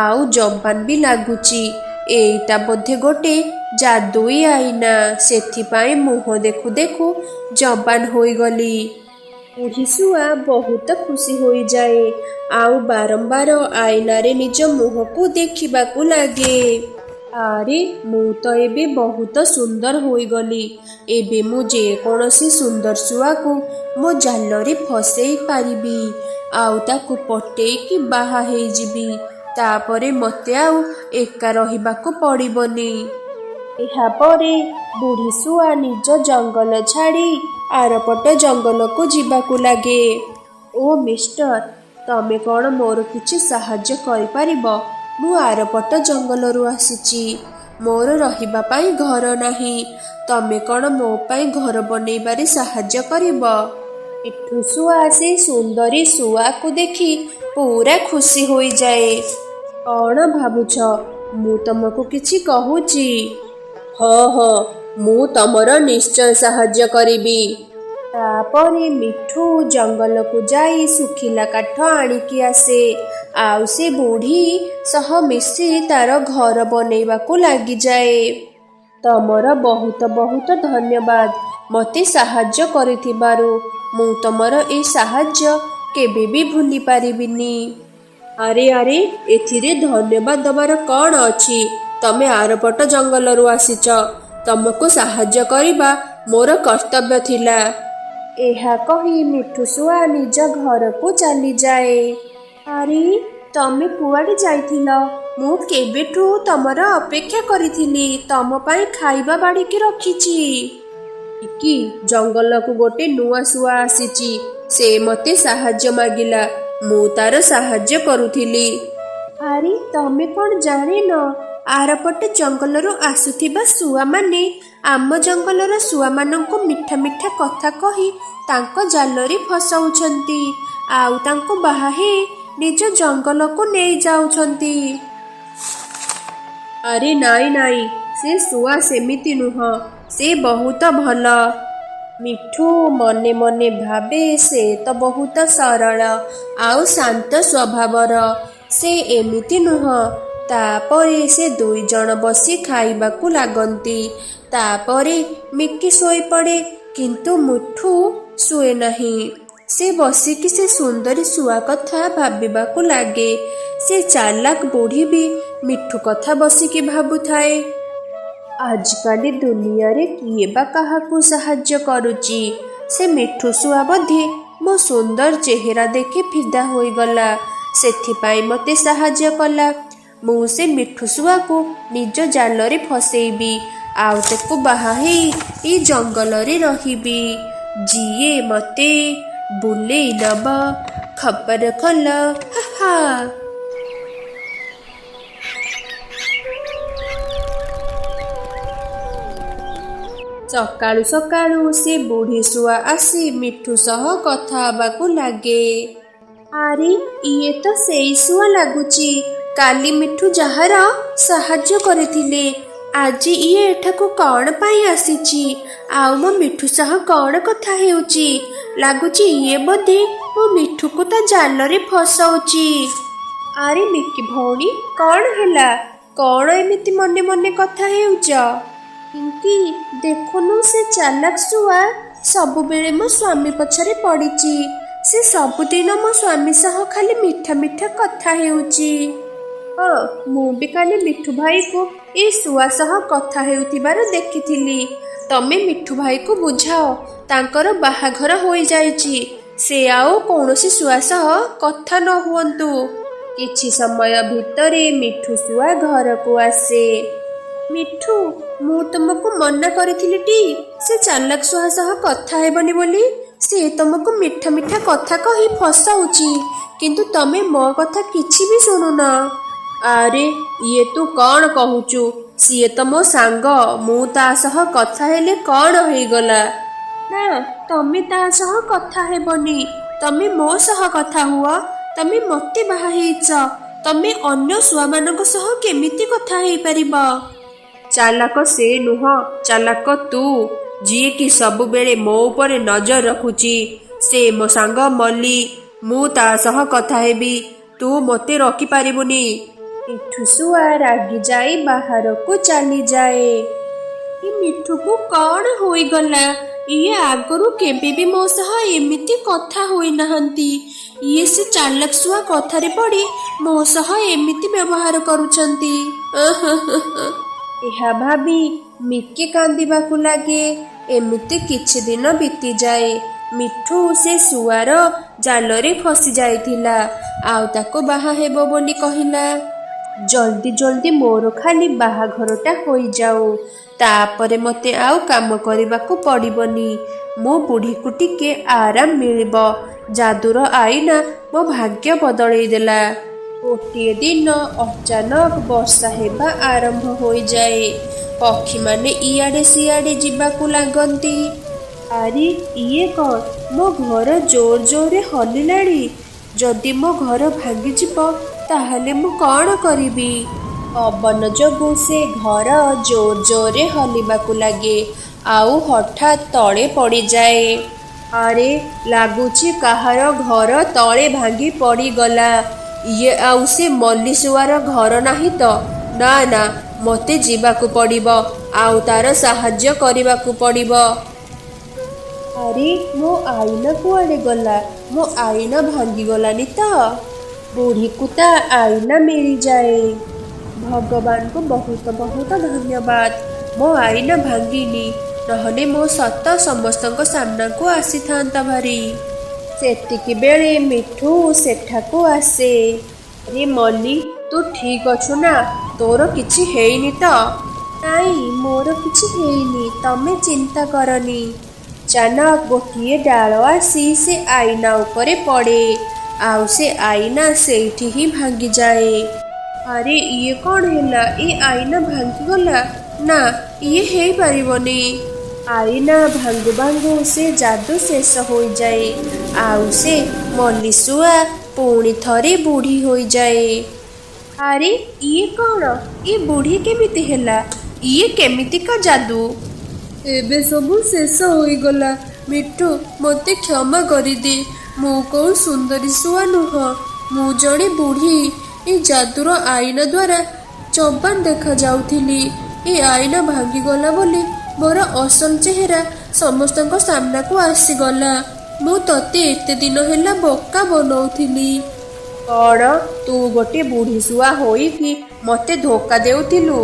ଆଉ ଜବାନ ବି ଲାଗୁଛି। ଏଇଟା ବୋଧେ ଗୋଟେ ଯାଦୁଇ ଆଇନା, ସେଥିପାଇଁ ମୁହଁ ଦେଖୁ ଦେଖୁ ଜବାନ ହୋଇଗଲି। ବୁଢ଼ୀ ଶୁଆ ବହୁତ ଖୁସି ହୋଇଯାଏ ଆଉ ବାରମ୍ବାର ଆଇନାରେ ନିଜ ମୁହଁକୁ ଦେଖିବାକୁ ଲାଗେ। ଆରେ, ମୁଁ ତ ଏବେ ବହୁତ ସୁନ୍ଦର ହୋଇଗଲି। ଏବେ ମୁଁ ଯେକୌଣସି ସୁନ୍ଦର ଶୁଆକୁ ମୋ ଜାଲରେ ଫସେଇ ପାରିବି ଆଉ ତାକୁ ପଟେଇକି ବାହା ହେଇଯିବି। ତାପରେ ମୋତେ ଆଉ ଏକା ରହିବାକୁ ପଡ଼ିବନି। ଏହାପରେ ବୁଢ଼ୀ ଶୁଆ ନିଜ ଜଙ୍ଗଲ ଛାଡ଼ି ଆରପଟ ଜଙ୍ଗଲକୁ ଯିବାକୁ ଲାଗେ। ଓ ମିଷ୍ଟର, ତମେ କ'ଣ ମୋର କିଛି ସାହାଯ୍ୟ କରିପାରିବ? ମୁଁ ଆରପଟ ଜଙ୍ଗଲରୁ ଆସିଛି। ମୋର ରହିବା ପାଇଁ ଘର ନାହିଁ। ତମେ କ'ଣ ମୋ ପାଇଁ ଘର ବନେଇବାରେ ସାହାଯ୍ୟ କରିବ? ମିଠୁ ଶୁଆ ସେ ସୁନ୍ଦରୀ ଶୁଆକୁ ଦେଖି ପୁରା ଖୁସି ହୋଇଯାଏ। କ'ଣ ଭାବୁଛ ମୁଁ ତମକୁ କିଛି କହୁଛି? ହଁ ହଁ, ମୁଁ ତମର ନିଶ୍ଚୟ ସାହାଯ୍ୟ କରିବି। ତାପରେ ମିଠୁ ଜଙ୍ଗଲକୁ ଯାଇ ଶୁଖିଲା କାଠ ଆଣିକି ଆସେ। ଆଉ ସେ ବୁଢ଼ୀ ସହ ମିଶି ତାର ଘର ବନେଇବାକୁ ଲାଗିଯାଏ। ତମର ବହୁତ ବହୁତ ଧନ୍ୟବାଦ ମୋତେ ସାହାଯ୍ୟ କରିଥିବାରୁ। ମୁଁ ତମର ଏ ସାହାଯ୍ୟ କେବେ ବି ଭୁଲି ପାରିବିନି। ଆରେ ଆରେ, ଏଥିରେ ଧନ୍ୟବାଦ ଦେବାର କ'ଣ ଅଛି? ତମେ ଆରପଟ ଜଙ୍ଗଲରୁ ଆସିଛ। ତମକୁ ସାହାଯ୍ୟ କରିବା ମୋର କର୍ତ୍ତବ୍ୟ ଥିଲା। ଏହା କହି ମିଠୁ ଶୁଆ ନିଜ ଘରକୁ ଚାଲିଯାଏ। ଆରେ, ତମେ କୁଆଡ଼େ ଯାଇଥିଲ? ମୁଁ କେବେଠୁ ତମର ଅପେକ୍ଷା କରିଥିଲି। ତମ ପାଇଁ ଖାଇବା ବାଢ଼ିକି ରଖିଛି। କି ଜଙ୍ଗଲକୁ ଗୋଟେ ନୂଆ ଶୁଆ ଆସିଛି। ସେ ମୋତେ ସାହାଯ୍ୟ ମାଗିଲା। ମୁଁ ତାର ସାହାଯ୍ୟ କରୁଥିଲି। ଆରେ, ତମେ କ'ଣ ଜାଣିନ? ଆରପଟେ ଜଙ୍ଗଲରୁ ଆସୁଥିବା ଶୁଆମାନେ ଆମ ଜଙ୍ଗଲର ଶୁଆମାନଙ୍କୁ ମିଠା ମିଠା କଥା କହି ତାଙ୍କ ଜାଲରେ ଫସାଉଛନ୍ତି। ଆଉ ତାଙ୍କୁ ବାହା ନିଜ ଜଙ୍ଗଲକୁ ନେଇ ଯାଉଛନ୍ତି। ଆରେ ନାଇଁ ନାଇଁ, ସେ ଶୁଆ ସେମିତି ନୁହଁ। ସେ ବହୁତ ଭଲ। ମିଠୁ ମନେ ମନେ ଭାବେ ସେ ତ ବହୁତ ସରଳ ଆଉ ଶାନ୍ତ ସ୍ୱଭାବର। ସେ ଏମିତି ନୁହଁ। ତାପରେ ସେ ଦୁଇ ଜଣ ବସି ଖାଇବାକୁ ଲାଗନ୍ତି। ତାପରେ ମିକି ଶୋଇପଡ଼େ, କିନ୍ତୁ ମିଠୁ ଶୁଏ ନାହିଁ। ସେ ବସିକି ସେ ସୁନ୍ଦରୀ ଶୁଆ କଥା ଭାବିବାକୁ ଲାଗେ। ସେ ଚାଲାକ ବୁଢ଼ୀ ବି ମିଠୁ କଥା ବସିକି ଭାବୁଥାଏ। ଆଜିକାଲି ଦୁନିଆରେ କିଏ ବା କାହାକୁ ସାହାଯ୍ୟ କରୁଛି? ସେ ମିଠୁ ଶୁଆ ବୋଧେ ମୋ ସୁନ୍ଦର ଚେହେରା ଦେଖି ଫିଦା ହୋଇଗଲା। ସେଥିପାଇଁ ମୋତେ ସାହାଯ୍ୟ କଲା। ମୁଁ ସେ ମିଠୁ ଶୁଆକୁ ନିଜ ଜାଲରେ ଫସେଇବି। ଆଉ ତାକୁ ବାହା ଏଇ ଜଙ୍ଗଲରେ ରହିବି। ଯିଏ ମୋତେ ବୁଲେଇ ନବ ଖବର ଖୋଲ। ହା ହା। ସକାଳୁ ସକାଳୁ ସେ ବୁଢ଼ୀ ଶୁଆ ଆସି ମିଠୁ ସହ କଥା ହେବାକୁ ଲାଗେ। ଆରେ, ଇଏ ତ ସେଇ ଶୁଆ ଲାଗୁଛି କାଲି ମିଠୁ ଯାହାର ସାହାଯ୍ୟ କରିଥିଲେ। ଆଜି ଇଏ ଏଠାକୁ କ'ଣ ପାଇଁ ଆସିଛି? ଆଉ ମୋ ମିଠୁ ସହ କ'ଣ କଥା ହେଉଛି? ଲାଗୁଛି ଇଏ ବୋଧେ ମୋ ମିଠୁକୁ ତା ଜାଲରେ ଫସାଉଛି। ଆରେ ମିକି ଭଉଣୀ, କ'ଣ ହେଲା? କ'ଣ ଏମିତି ମନେ ମନେ କଥା ହେଉଛ? ପିଙ୍କି, ଦେଖୁନୁ ସେ ଚାଲାକ ଶୁଆ ସବୁବେଳେ ମୋ ସ୍ୱାମୀ ପଛରେ ପଡ଼ିଛି। ସେ ସବୁଦିନ ମୋ ସ୍ୱାମୀ ସହ ଖାଲି ମିଠା ମିଠା କଥା ହେଉଛି। ହଁ, ମୁଁ ବି କାଲି ମିଠୁ ଭାଇକୁ ଏ ଶୁଆ ସହ କଥା ହେଉଥିବାର ଦେଖିଥିଲି। ତମେ ମିଠୁ ଭାଇକୁ ବୁଝାଅ, ତାଙ୍କର ବାହାଘର ହୋଇଯାଇଛି। ସେ ଆଉ କୌଣସି ଶୁଆ ସହ କଥା ନ ହୁଅନ୍ତୁ। କିଛି ସମୟ ଭିତରେ ମିଠୁ ଶୁଆ ଘରକୁ ଆସେ। ମିଠୁ, ମୁଁ ତୁମକୁ ମନା କରିଥିଲି ଟି ସେ ଚାଲାକ ଶୁଆ ସହ କଥା ହେବନି ବୋଲି। ସେ ତୁମକୁ ମିଠା ମିଠା କଥା କହି ଫସାଉଛି, କିନ୍ତୁ ତମେ ମୋ କଥା କିଛି ବି ଶୁଣୁନ। ଆରେ, ଇଏ ତୁ କ'ଣ କହୁଛୁ? ସିଏ ତ ମୋ ସାଙ୍ଗ। ମୁଁ ତା ସହ କଥା ହେଲେ କ'ଣ ହେଇଗଲା? ନା, ତମେ ତା ସହ କଥା ହେବନି। ତମେ ମୋ ସହ କଥା ହୁଅ। ତମେ ମୋତେ ବାହା ହେଇଛ। ତମେ ଅନ୍ୟ ଶୁଆମାନଙ୍କ ସହ କେମିତି କଥା ହେଇପାରିବ? ଚାଲାକ ସେ ନୁହଁ, ଚାଲାକ ତୁ, ଯିଏକି ସବୁବେଳେ ମୋ ଉପରେ ନଜର ରଖୁଛି। ସେ ମୋ ସାଙ୍ଗ ମଲ୍ଲି। ମୁଁ ତା ସହ କଥା ହେବି। ତୁ ମୋତେ ରଖିପାରିବୁନି। ମିଠୁ ଶୁଆ ରାଗି ଯାଇ ବାହାରକୁ ଚାଲିଯାଏ। ଏ ମିଠୁକୁ କ'ଣ ହୋଇଗଲା? ଇଏ ଆଗରୁ କେବେ ବି ମୋ ସହ ଏମିତି କଥା ହୋଇନାହାନ୍ତି। ଇଏ ସେ ଚାଲାକ ଶୁଆ କଥାରେ ପଡ଼ି ମୋ ସହ ଏମିତି ବ୍ୟବହାର କରୁଛନ୍ତି। ଏହା ଭାବି ମିକି କାନ୍ଦିବାକୁ ଲାଗେ। ଏମିତି କିଛି ଦିନ ବିତିଯାଏ। ମିଠୁ ସେ ଶୁଆର ଜାଲରେ ଫସି ଯାଇଥିଲା ଆଉ ତାକୁ ବାହା ହେବ ବୋଲି କହିଲା। ଜଲ୍ଦି ଜଲ୍ଦି ମୋର ଖାଲି ବାହାଘରଟା ହୋଇଯାଉ, ତାପରେ ମୋତେ ଆଉ କାମ କରିବାକୁ ପଡ଼ିବନି। ମୋ ବୁଢ଼ୀକୁ ଟିକେ ଆରାମ ମିଳିବ। ଯାଦୁର ଆଇନା ମୋ ଭାଗ୍ୟ ବଦଳେଇ ଦେଲା। ଗୋଟିଏ ଦିନ ଅଚାନକ ବର୍ଷା ହେବା ଆରମ୍ଭ ହୋଇଯାଏ। ପକ୍ଷୀମାନେ ଇଆଡ଼େ ସିଆଡ଼େ ଯିବାକୁ ଲାଗନ୍ତି। ଆରେ ଇଏ କ'ଣ? ମୋ ଘର ଜୋର ଜୋରରେ ହଲିଲାଣି। ଯଦି ମୋ ଘର ଭାଙ୍ଗିଯିବ ତାହେଲେ ମୁଁ କ'ଣ କରିବି? ପବନ ଯୋଗୁଁ ସେ ଘର ଜୋର ଜୋରରେ ହଲିବାକୁ ଲାଗେ ଆଉ ହଠାତ୍ ତଳେ ପଡ଼ିଯାଏ। ଆରେ ଲାଗୁଛି କାହାର ଘର ତଳେ ଭାଙ୍ଗି ପଡ଼ିଗଲା। ଇଏ ଆଉ ସେ ମଲ୍ଲିଶୁଆର ଘର ନାହିଁ ତ? ନା ନା, ମୋତେ ଯିବାକୁ ପଡ଼ିବ ଆଉ ତାର ସାହାଯ୍ୟ କରିବାକୁ ପଡ଼ିବ। ଆରେ ମୋ ଆଇନା କୁଆଡ଼େ ଗଲା? ମୋ ଆଇନା ଭାଙ୍ଗିଗଲାନି ତ? ବୁଢ଼ୀକୁ ତା ଆଇନା ମିଳିଯାଏ। ଭଗବାନଙ୍କୁ ବହୁତ ବହୁତ ଧନ୍ୟବାଦ। ମୋ ଆଇନା ଭାଙ୍ଗିନି, ନହେଲେ ମୋ ସତ ସମସ୍ତଙ୍କ ସାମ୍ନାକୁ ଆସିଥାନ୍ତା ଭାରି। ସେତିକି ବେଳେ ମିଠୁ ସେଠାକୁ ଆସେ। ଆରେ ମଲ୍ଲି, ତୁ ଠିକ୍ ଅଛୁ ନା? ତୋର କିଛି ହେଇନି ତ? ନାଇଁ, ମୋର କିଛି ହେଇନି, ତମେ ଚିନ୍ତା କରନି। ଅଚାନକ ଗୋଟିଏ ଡାଳ ଆସି ସେ ଆଇନା ଉପରେ ପଡ଼େ ଆଉ ସେ ଆଇନା ସେଇଠି ହିଁ ଭାଙ୍ଗିଯାଏ। ଆରେ ଇଏ କ'ଣ ହେଲା? ଏ ଆଇନା ଭାଙ୍ଗିଗଲା? ନା, ଇଏ ହେଇପାରିବନି। ଆଇନା ଭାଙ୍ଗୁ ଭାଙ୍ଗୁ ସେ ଯାଦୁ ଶେଷ ହୋଇଯାଏ ଆଉ ସେ ମଲ୍ଲିଶୁଆ ପୁଣି ଥରେ ବୁଢ଼ୀ ହୋଇଯାଏ। ଆରେ ଇଏ କ'ଣ? ଏ ବୁଢ଼ୀ କେମିତି ହେଲା? ଇଏ କେମିତିକା ଯାଦୁ? ଏବେ ସବୁ ଶେଷ ହୋଇଗଲା। ମିଠୁ, ମୋତେ କ୍ଷମା କରିଦେ। ମୁଁ କୋଉ ସୁନ୍ଦରୀ ଶୁଆ ନୁହଁ, ମୁଁ ଜଣେ ବୁଢ଼ୀ। ଏ ଯାଦୁର ଆଇନା ଦ୍ୱାରା ଜବାନ ଦେଖାଯାଉଥିଲି। ଏ ଆଇନା ଭାଙ୍ଗିଗଲା ବୋଲି ମୋର ଅସଲ ଚେହେରା ସମସ୍ତଙ୍କ ସାମ୍ନାକୁ ଆସିଗଲା। ମୁଁ ତତେ ଏତେ ଦିନ ହେଲା ବୋକା ବନଉଥିଲି। କ'ଣ ତୁ ଗୋଟେ ବୁଢ଼ୀ ଶୁଆ ହୋଇକି ମୋତେ ଧୋକା ଦେଉଥିଲୁ?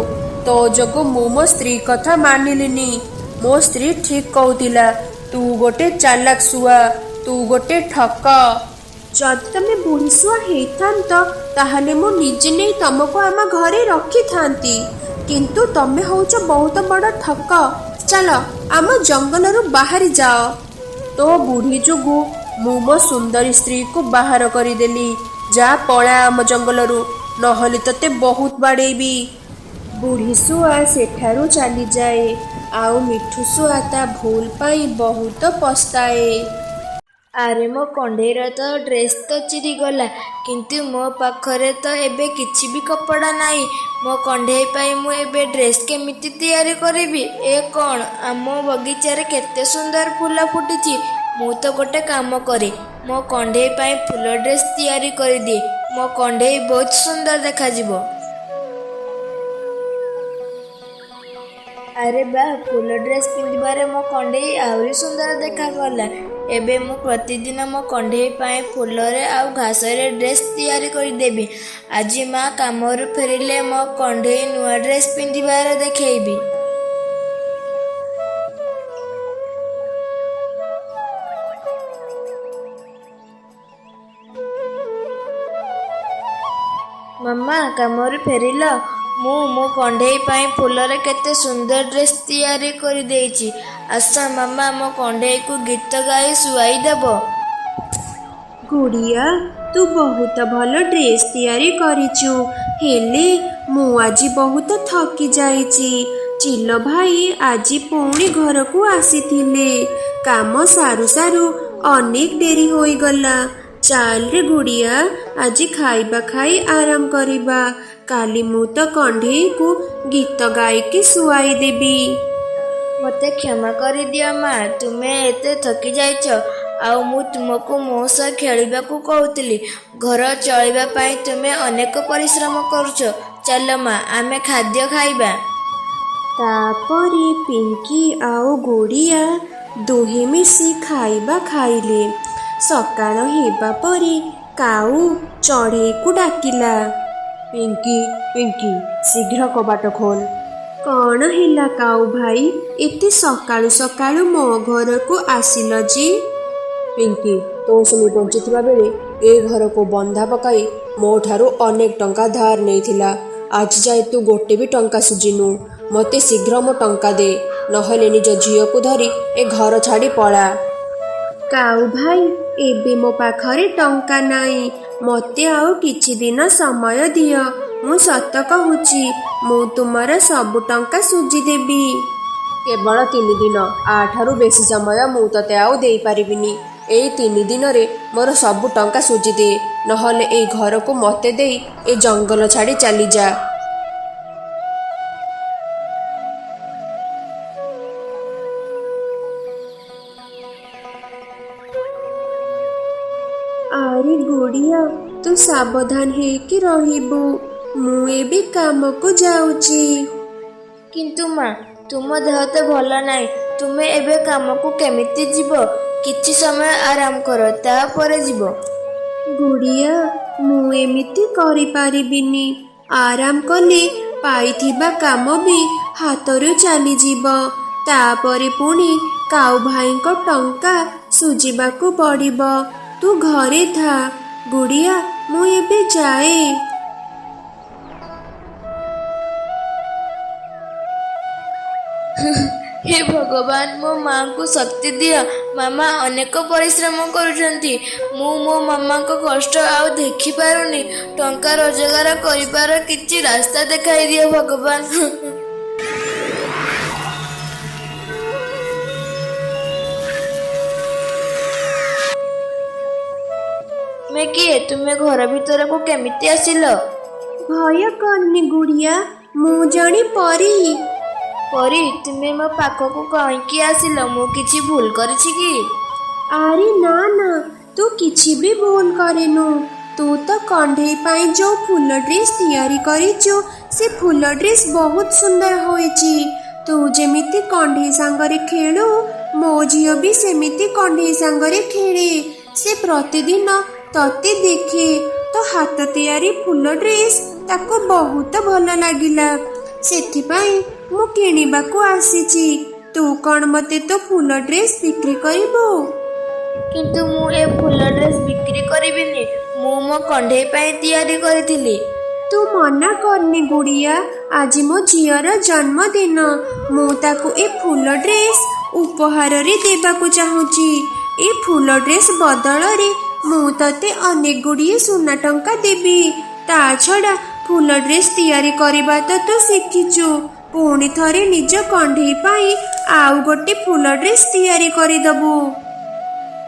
ତୋ ଯୋଗୁଁ ମୁଁ ମୋ ସ୍ତ୍ରୀ କଥା ମାନିଲିନି। ମୋ ସ୍ତ୍ରୀ ଠିକ୍ କହୁଥିଲା, ତୁ ଗୋଟେ ଚାଲାକ ଶୁଆ, ତୁ ଗୋଟେ ଠକ। ଯଦି ତମେ ବୁଢ଼ୀ ଶୁଆ ହେଇଥାନ୍ତ ତାହେଲେ ମୁଁ ନିଜେ ନେଇ ତମକୁ ଆମ ଘରେ ରଖିଥାନ୍ତି, କିନ୍ତୁ ତମେ ହଉଛ ବହୁତ ବଡ଼ ଠକ। ଚାଲ ଆମ ଜଙ୍ଗଲରୁ ବାହାରି ଯାଅ। ତୋ ବୁଢ଼ୀ ଯୋଗୁଁ ମୁଁ ମୋ ସୁନ୍ଦରୀ ସ୍ତ୍ରୀକୁ ବାହାର କରିଦେଲି। ଯା, ପଳା ଆମ ଜଙ୍ଗଲରୁ, ନହେଲେ ତତେ ବହୁତ ବାଡ଼େଇବି। ବୁଢ଼ୀ ଶୁଆ ସେଠାରୁ ଚାଲିଯାଏ ଆଉ ମିଠୁ ଶୁଆ ତା ଭୁଲ ପାଇଁ ବହୁତ ପସ୍ତାଏ। ଆରେ ମୋ କଣ୍ଢେଇର ତ ଡ୍ରେସ୍ ତ ଚିରିଗଲା, କିନ୍ତୁ ମୋ ପାଖରେ ତ ଏବେ କିଛି ବି କପଡ଼ା ନାହିଁ। ମୋ କଣ୍ଢେଇ ପାଇଁ ମୁଁ ଏବେ ଡ୍ରେସ୍ କେମିତି ତିଆରି କରିବି? ଏ କ'ଣ? ଆମ ବଗିଚାରେ କେତେ ସୁନ୍ଦର ଫୁଲ ଫୁଟିଛି। ମୁଁ ତ ଗୋଟେ କାମ କରେ, ମୋ କଣ୍ଢେଇ ପାଇଁ ଫୁଲ ଡ୍ରେସ୍ ତିଆରି କରିଦିଏ। ମୋ କଣ୍ଢେଇ ବହୁତ ସୁନ୍ଦର ଦେଖାଯିବ। ଆରେ ବା, ଫୁଲ ଡ୍ରେସ୍ ପିନ୍ଧିବାରେ ମୋ କଣ୍ଢେଇ ଆହୁରି ସୁନ୍ଦର ଦେଖାଗଲା। ଏବେ ମୁଁ ପ୍ରତିଦିନ ମୋ କଣ୍ଢେଇ ପାଇଁ ଫୁଲରେ ଆଉ ଘାସରେ ଡ୍ରେସ୍ ତିଆରି କରିଦେବି। ଆଜି ମା କାମରୁ ଫେରିଲେ ମୋ କଣ୍ଢେଇ ନୂଆ ଡ୍ରେସ୍ ପିନ୍ଧିବାର ଦେଖେଇବି। ମାମା, କାମରୁ ଫେରିଲ? ମୁଁ ମୋ କଣ୍ଢେଇ ପାଇଁ ଫୁଲରେ କେତେ ସୁନ୍ଦର ଡ୍ରେସ୍ ତିଆରି କରିଦେଇଛି। ଆସ ମାମା, ମୋ କଣ୍ଢେଇକୁ ଗୀତ ଗାଇ ଶୁଆଇ ଦେବ। ଗୁଡ଼ିଆ, ତୁ ବହୁତ ଭଲ ଡ୍ରେସ୍ ତିଆରି କରିଛୁ, ହେଲେ ମୁଁ ଆଜି ବହୁତ ଥକି ଯାଇଛି। ଚିଲ ଭାଇ ଆଜି ପୁଣି ଘରକୁ ଆସିଥିଲେ। କାମ ସାରୁ ସାରୁ ଅନେକ ଡେରି ହୋଇଗଲା। ଚାଲରେ ଗୁଡ଼ିଆ, ଆଜି ଖାଇବା ଖାଇ ଆରାମ କରିବା। କାଲି ମୁଁ ତ କଣ୍ଢେଇକୁ ଗୀତ ଗାଇକି ଶୁଆଇ ଦେବି। ମୋତେ କ୍ଷମା କରିଦିଅ ମା, ତୁମେ ଏତେ ଥକି ଯାଇଛ ଆଉ ମୁଁ ତୁମକୁ ମୋ ସହ ଖେଳିବାକୁ କହୁଥିଲି। ଘର ଚଳିବା ପାଇଁ ତୁମେ ଅନେକ ପରିଶ୍ରମ କରୁଛ। ଚାଲ ମା, ଆମେ ଖାଦ୍ୟ ଖାଇବା। ତାପରେ ପିଙ୍କି ଆଉ ଗୁଡ଼ିଆ ଦୁହେଁ ମିଶି ଖାଇବା ଖାଇଲେ। ସକାଳ ହେବା ପରେ କାଉ ଚଢ଼େଇକୁ ଡାକିଲା। ପିଙ୍କି, ପିଙ୍କି, ଶୀଘ୍ର କବାଟ ଖୋଲ। କ'ଣ ହେଲା କାଉ ଭାଇ? ଏତେ ସକାଳୁ ସକାଳୁ ମୋ ଘରକୁ ଆସିଲ ଯେ? ପିଙ୍କି, ତୋ ସୁମି ବଞ୍ଚିଥିବା ବେଳେ ଏ ଘରକୁ ବନ୍ଧା ପକାଇ ମୋ ଠାରୁ ଅନେକ ଟଙ୍କା ଧାର ନେଇଥିଲା। ଆଜି ଯାଏ ତୁ ଗୋଟେ ବି ଟଙ୍କା ସୁଝିନୁ। ମୋତେ ଶୀଘ୍ର ମୋ ଟଙ୍କା ଦେ, ନହେଲେ ନିଜ ଝିଅକୁ ଧରି ଏ ଘର ଛାଡ଼ି ପଳା। କାଉ ଭାଇ, ଏବେ ମୋ ପାଖରେ ଟଙ୍କା ନାହିଁ। ମୋତେ ଆଉ କିଛି ଦିନ ସମୟ ଦିଅ। ମୁଁ ସତ କହୁଛି, ମୁଁ ତୁମର ସବୁ ଟଙ୍କା ସୁଝିଦେବି। କେବଳ 3 ଦିନ, ଆଠାରୁ ବେଶୀ ସମୟ ମୁଁ ତତେ ଆଉ ଦେଇପାରିବିନି। ଏଇ 3 ଦିନରେ ମୋର ସବୁ ଟଙ୍କା ସୁଝିଦେ, ନହେଲେ ଏଇ ଘରକୁ ମୋତେ ଦେଇ ଏ ଜଙ୍ଗଲ ଛାଡ଼ି ଚାଲିଯା। ଆରେ ଗୁଡ଼ିଆ, ତୁ ସାବଧାନ ହେଇକି ରହିବୁ। ମୁଁ ଏବେ କାମକୁ ଯାଉଛି। କିନ୍ତୁ ମା, ତୁମ ଦେହ ତ ଭଲ ନାହିଁ। ତୁମେ ଏବେ କାମକୁ କେମିତି ଯିବ? କିଛି ସମୟ ଆରାମ କର, ତାପରେ ଯିବ। ଗୁଡ଼ିଆ, ମୁଁ ଏମିତି କରିପାରିବିନି। ଆରାମ କଲେ ପାଇଥିବା କାମ ବି ହାତରୁ ଚାଲିଯିବ। ତାପରେ ପୁଣି କାଉ ଭାଇଙ୍କ ଟଙ୍କା ସୁଝିବାକୁ ପଡ଼ିବ। ତୁ ଘରେ ଥା ଗୁଡ଼ିଆ, ମୁଁ ଏବେ ଯାଏ। ହେ ଭଗବାନ, ମୋ ମାଙ୍କୁ ଶକ୍ତି ଦିଅ। ମାମା ଅନେକ ପରିଶ୍ରମ କରୁଛନ୍ତି। ମୁଁ ମୋ ମାମାଙ୍କ କଷ୍ଟ ଆଉ ଦେଖିପାରୁନି। ଟଙ୍କା ରୋଜଗାର କରିବାର କିଛି ରାସ୍ତା ଦେଖାଇ ଦିଅ ଭଗବାନ। ତୁମେ କିଏ? ତୁମେ ଘର ଭିତରକୁ କେମିତି ଆସିଲ? ଭୟ କରନି ଗୁଡ଼ିଆ, ମୁଁ ଜଣେ ପରୀ। ପରୀ, ତୁମେ ମୋ ପାଖକୁ କାହିଁକି ଆସିଲ? ମୁଁ କିଛି ଭୁଲ କରିଛି କି? ଆରେ ନା ନା, ତୁ କିଛି ବି ଭୁଲ କରିନୁ। ତୁ ତ କଣ୍ଢେଇ ପାଇଁ ଯୋଉ ଫୁଲ ଡ୍ରେସ୍ ତିଆରି କରିଛୁ, ସେ ଫୁଲ ଡ୍ରେସ୍ ବହୁତ ସୁନ୍ଦର ହୋଇଛି। ତୁ ଯେମିତି କଣ୍ଢେଇ ସାଙ୍ଗରେ ଖେଳୁ, ମୋ ଝିଅ ବି ସେମିତି କଣ୍ଢେଇ ସାଙ୍ଗରେ ଖେଳେ। ସେ ପ୍ରତିଦିନ ତତେ ଦେଖେ। ତୋ ହାତ ତିଆରି ଫୁଲ ଡ୍ରେସ୍ ତାକୁ ବହୁତ ଭଲ ଲାଗିଲା। ସେଥିପାଇଁ ମୁଁ କିଣିବାକୁ ଆସିଛି। ତୁ କ'ଣ ମୋତେ ତୋ ଫୁଲ ଡ୍ରେସ୍ ବିକ୍ରି କରିବୁ? କିନ୍ତୁ ମୁଁ ଏ ଫୁଲ ଡ୍ରେସ୍ ବିକ୍ରି କରିବିନି। ମୁଁ ମୋ କଣ୍ଢେଇ ପାଇଁ ତିଆରି କରିଥିଲି। ତୁ ମନା କରନି ଗୁଡ଼ିଆ, ଆଜି ମୋ ଝିଅର ଜନ୍ମଦିନ। ମୁଁ ତାକୁ ଏ ଫୁଲ ଡ୍ରେସ୍ ଉପହାରରେ ଦେବାକୁ ଚାହୁଁଛି। ଏ ଫୁଲ ଡ୍ରେସ୍ ବଦଳରେ ମୁଁ ତତେ ଅନେକ ଗୁଡ଼ିଏ ସୁନା ଟଙ୍କା ଦେବି। ତା ଛଡ଼ା ଫୁଲ ଡ୍ରେସ୍ ତିଆରି କରିବା ତ ତୁ ଶିଖିଛୁ। ପୁଣି ଥରେ ନିଜ କଣ୍ଢେଇ ପାଇଁ ଆଉ ଗୋଟେ ଫୁଲ ଡ୍ରେସ୍ ତିଆରି କରିଦବୁ।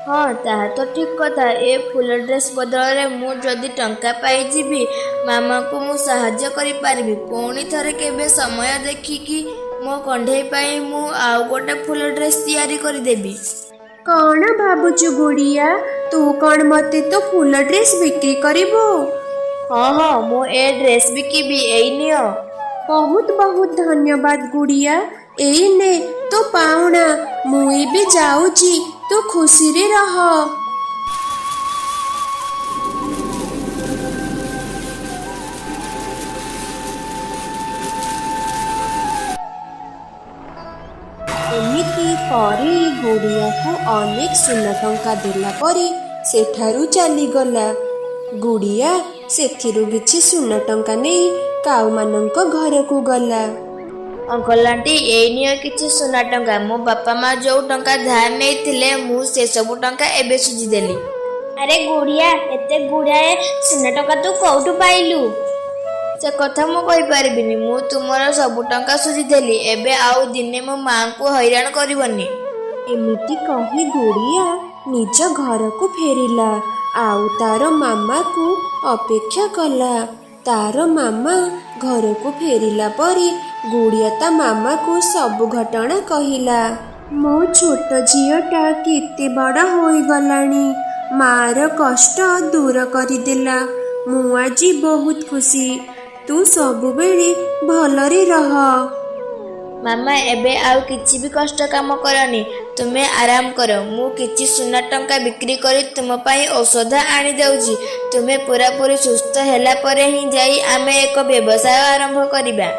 ହଁ, ତାହା ତ ଠିକ୍ କଥା। ଏ ଫୁଲ ଡ୍ରେସ୍ ବଦଳରେ ମୁଁ ଯଦି ଟଙ୍କା ପାଇଯିବି, ମାମାକୁ ମୁଁ ସାହାଯ୍ୟ କରିପାରିବି। ପୁଣି ଥରେ କେବେ ସମୟ ଦେଖିକି ମୋ କଣ୍ଢେଇ ପାଇଁ ମୁଁ ଆଉ ଗୋଟେ ଫୁଲ ଡ୍ରେସ୍ ତିଆରି କରିଦେବି। କ'ଣ ଭାବୁଛୁ ଗୁଡ଼ିଆ? ତୁ କ'ଣ ମୋତେ ତୋ ଫୁଲ ଡ୍ରେସ୍ ବିକ୍ରି କରିବୁ? ହଁ ହଁ, ମୁଁ ଏ ଡ୍ରେସ୍ ବିକିବି। ଏଇ ନିଅ। ବହୁତ ବହୁତ ଧନ୍ୟବାଦ ଗୁଡ଼ିଆ। ଏଇ ନେ ତୋ ପାଉଣା। ମୁଁ ଏବେ ଯାଉଛି, ତୁ ଖୁସିରେ ରହ। ଏମିତି ପରି ଗୁଡ଼ିଆକୁ ଅନେକ ସୁନା ଟଙ୍କା ଦେଲା ପରେ ସେଠାରୁ ଚାଲିଗଲା। ଗୁଡ଼ିଆ ସେଥିରୁ କିଛି ସୁନା ଟଙ୍କା ନେଇ କାଉମାନଙ୍କ ଘରକୁ ଗଲା। ଅଙ୍କଲ ଆଣ୍ଟି, ଏଇ ନିଅ କିଛି ସୁନା ଟଙ୍କା। ମୋ ବାପା ମା ଯୋଉ ଟଙ୍କା ଧାର ନେଇଥିଲେ, ମୁଁ ସେସବୁ ଟଙ୍କା ଏବେ ସୁଝିଦେଲି। ଆରେ ଗୁଡ଼ିଆ, ଏତେ ଗୁଡ଼ାଏ ସୁନା ଟଙ୍କା ତୁ କୋଉଠୁ ପାଇଲୁ? ସେ କଥା ମୁଁ କହିପାରିବିନି। ମୁଁ ତୁମର ସବୁ ଟଙ୍କା ସୁଝିଦେଲି। ଏବେ ଆଉ ଦିନେ ମୋ ମାଙ୍କୁ ହଇରାଣ କରିବନି। ଏମିତି କହି ଗୁଡ଼ିଆ ନିଜ ଘରକୁ ଫେରିଲା। ଆଉ ତାର ମାମାକୁ ଅପେକ୍ଷା କଲା। ତାର ମାମା ଘରକୁ ଫେରିଲା ପରେ ଗୁଡ଼ିଆ ତା ମାମାକୁ ସବୁ ଘଟଣା କହିଲା। ମୋ ଛୋଟ ଝିଅଟା କେତେ ବଡ଼ ହୋଇଗଲାଣି। ମାର କଷ୍ଟ ଦୂର କରିଦେଲା। ମୁଁ ଆଜି ବହୁତ ଖୁସି। ତୁ ସବୁବେଳେ ଭଲରେ ରହ। ମାମା, ଏବେ ଆଉ କିଛି ବି କଷ୍ଟ କାମ କରନି। ତୁମେ ଆରାମ କର। ମୁଁ କିଛି ସୁନା ଟଙ୍କା ବିକ୍ରି କରି ତୁମ ପାଇଁ ଔଷଧ ଆଣିଦେଉଛି। ତୁମେ ପୁରାପୁରି ସୁସ୍ଥ ହେଲା ପରେ ହିଁ ଯାଇ ଆମେ ଏକ ବ୍ୟବସାୟ ଆରମ୍ଭ କରିବା।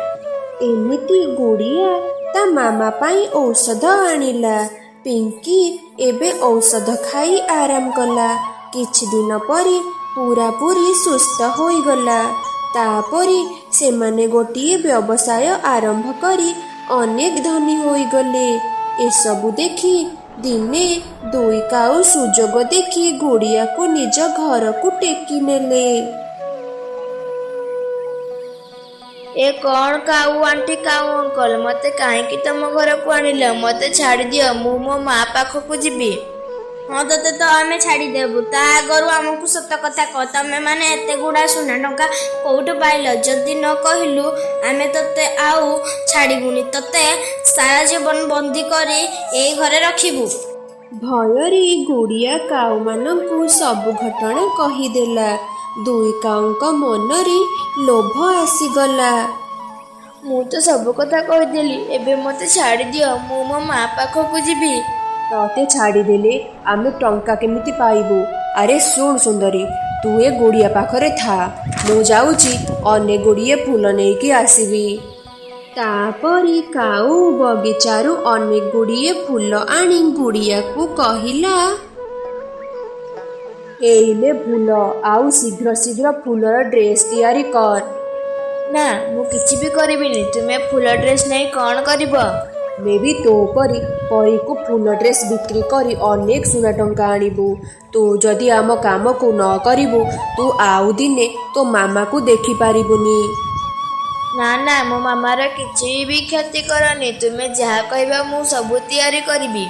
ଏମିତି ଗୁଡ଼ିଆ ତା ମାମା ପାଇଁ ଔଷଧ ଆଣିଲା। ପିଙ୍କି ଏବେ ଔଷଧ ଖାଇ ଆରାମ କଲା। କିଛି ଦିନ ପରେ ପୁରାପୁରି ସୁସ୍ଥ ହୋଇଗଲା। ତାପରେ ସେମାନେ ଗୋଟିଏ ବ୍ୟବସାୟ ଆରମ୍ଭ କରି ଅନେକ ଧନୀ ହୋଇଗଲେ। ଏସବୁ ଦେଖି ଦିନେ ଦୁଇ କାଉ ସୁଯୋଗ ଦେଖି ଗୁଡ଼ିଆକୁ ନିଜ ଘରକୁ ଟେକି ନେଲେ। ଏ କ'ଣ କାଉ ଆଣ୍ଟି କାଉ ଅଙ୍କଲ, ମୋତେ କାହିଁକି ତମ ଘରକୁ ଆଣିଲ? ମୋତେ ଛାଡ଼ିଦିଅ, ମୁଁ ମୋ ମା ପାଖକୁ ଯିବି। ହଁ, ତତେ ତ ଆମେ ଛାଡ଼ିଦେବୁ। ତା ଆଗରୁ ଆମକୁ ସତ କଥା କହ, ତମେ ମାନେ ଏତେ ଗୁଡ଼ା ସୁନା ଟଙ୍କା କୋଉଠୁ ପାଇଲ? ଯଦି ନ କହିଲୁ ଆମେ ତତେ ଆଉ ଛାଡ଼ିବୁନି, ତତେ ସାରା ଜୀବନ ବନ୍ଦୀ କରି ଏଇ ଘରେ ରଖିବୁ। ଭୟରେ ଗୁଡ଼ିଆ କାଉମାନଙ୍କୁ ସବୁ ଘଟଣା କହିଦେଲା। ଦୁଇ କାଉଙ୍କ ମନରେ ଲୋଭ ଆସିଗଲା। ମୁଁ ତ ସବୁ କଥା କହିଦେଲି, ଏବେ ମୋତେ ଛାଡ଼ିଦିଅ, ମୁଁ ମୋ ମା ପାଖକୁ ଯିବି। ତତେ ଛାଡ଼ିଦେଲେ ଆମେ ଟଙ୍କା କେମିତି ପାଇବୁ? ଆରେ ଶୁଣ ସୁନ୍ଦରୀ, ତୁ ଏ ଗୁଡ଼ିଆ ପାଖରେ ଥା, ମୁଁ ଯାଉଛି ଅନେକ ଗୁଡ଼ିଏ ଫୁଲ ନେଇକି ଆସିବି। ତାପରେ କାଉ ବଗିଚାରୁ ଅନେକ ଗୁଡ଼ିଏ ଫୁଲ ଆଣି ଗୁଡ଼ିଆକୁ କହିଲା, ଏଇଲେ ଫୁଲ, ଆଉ ଶୀଘ୍ର ଶୀଘ୍ର ଫୁଲର ଡ୍ରେସ୍ ତିଆରି କର। ନା, ମୁଁ କିଛି ବି କରିବିନି। ତୁମେ ଫୁଲ ଡ୍ରେସ୍ ନେଇ କ'ଣ କରିବ? ଆମେ ବି ତୋ ପରୀକୁ ଫୁଲ ଡ୍ରେସ୍ ବିକ୍ରି କରି ଅନେକ ସୁନା ଟଙ୍କା ଆଣିବୁ। ତୁ ଯଦି ଆମ କାମକୁ ନ କରିବୁ, ତୁ ଆଉ ଦିନେ ତୋ ମାମାକୁ ଦେଖିପାରିବୁନି। ନା ନା, ମୋ ମାମାର କିଛି ବି କ୍ଷତି କରନି। ତୁମେ ଯାହା କହିବ ମୁଁ ସବୁ ତିଆରି କରିବି।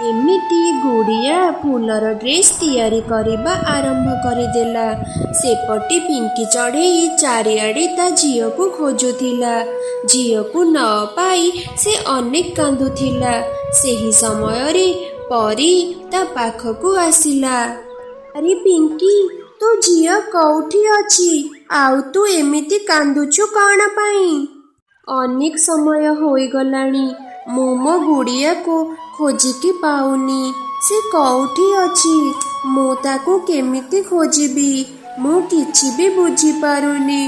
ଏମିତି ଗୁଡ଼ିଆ ଫୁଲର ଡ୍ରେସ୍ ତିଆରି କରିବା ଆରମ୍ଭ କରିଦେଲା। ସେପଟେ ପିଙ୍କି ଚଢ଼େଇ ଚାରିଆଡ଼େ ତା ଝିଅକୁ ଖୋଜୁଥିଲା। ଝିଅକୁ ନ ପାଇ ସେ ଅନେକ କାନ୍ଦୁଥିଲା। ସେହି ସମୟରେ ପରୀ ତା ପାଖକୁ ଆସିଲା। ଆରେ ପିଙ୍କି, ତୋ ଝିଅ କୋଉଠି ଅଛି? ଆଉ ତୁ ଏମିତି କାନ୍ଦୁଛୁ କ'ଣ ପାଇଁ? ଅନେକ ସମୟ ହୋଇଗଲାଣି, ମୁଁ ମୋ ଗୁଡ଼ିଆକୁ ଖୋଜିକି ପାଉନି। ସେ କୋଉଠି ଅଛି? ମୁଁ ତାକୁ କେମିତି ଖୋଜିବି? ମୁଁ କିଛି ବି ବୁଝିପାରୁନି।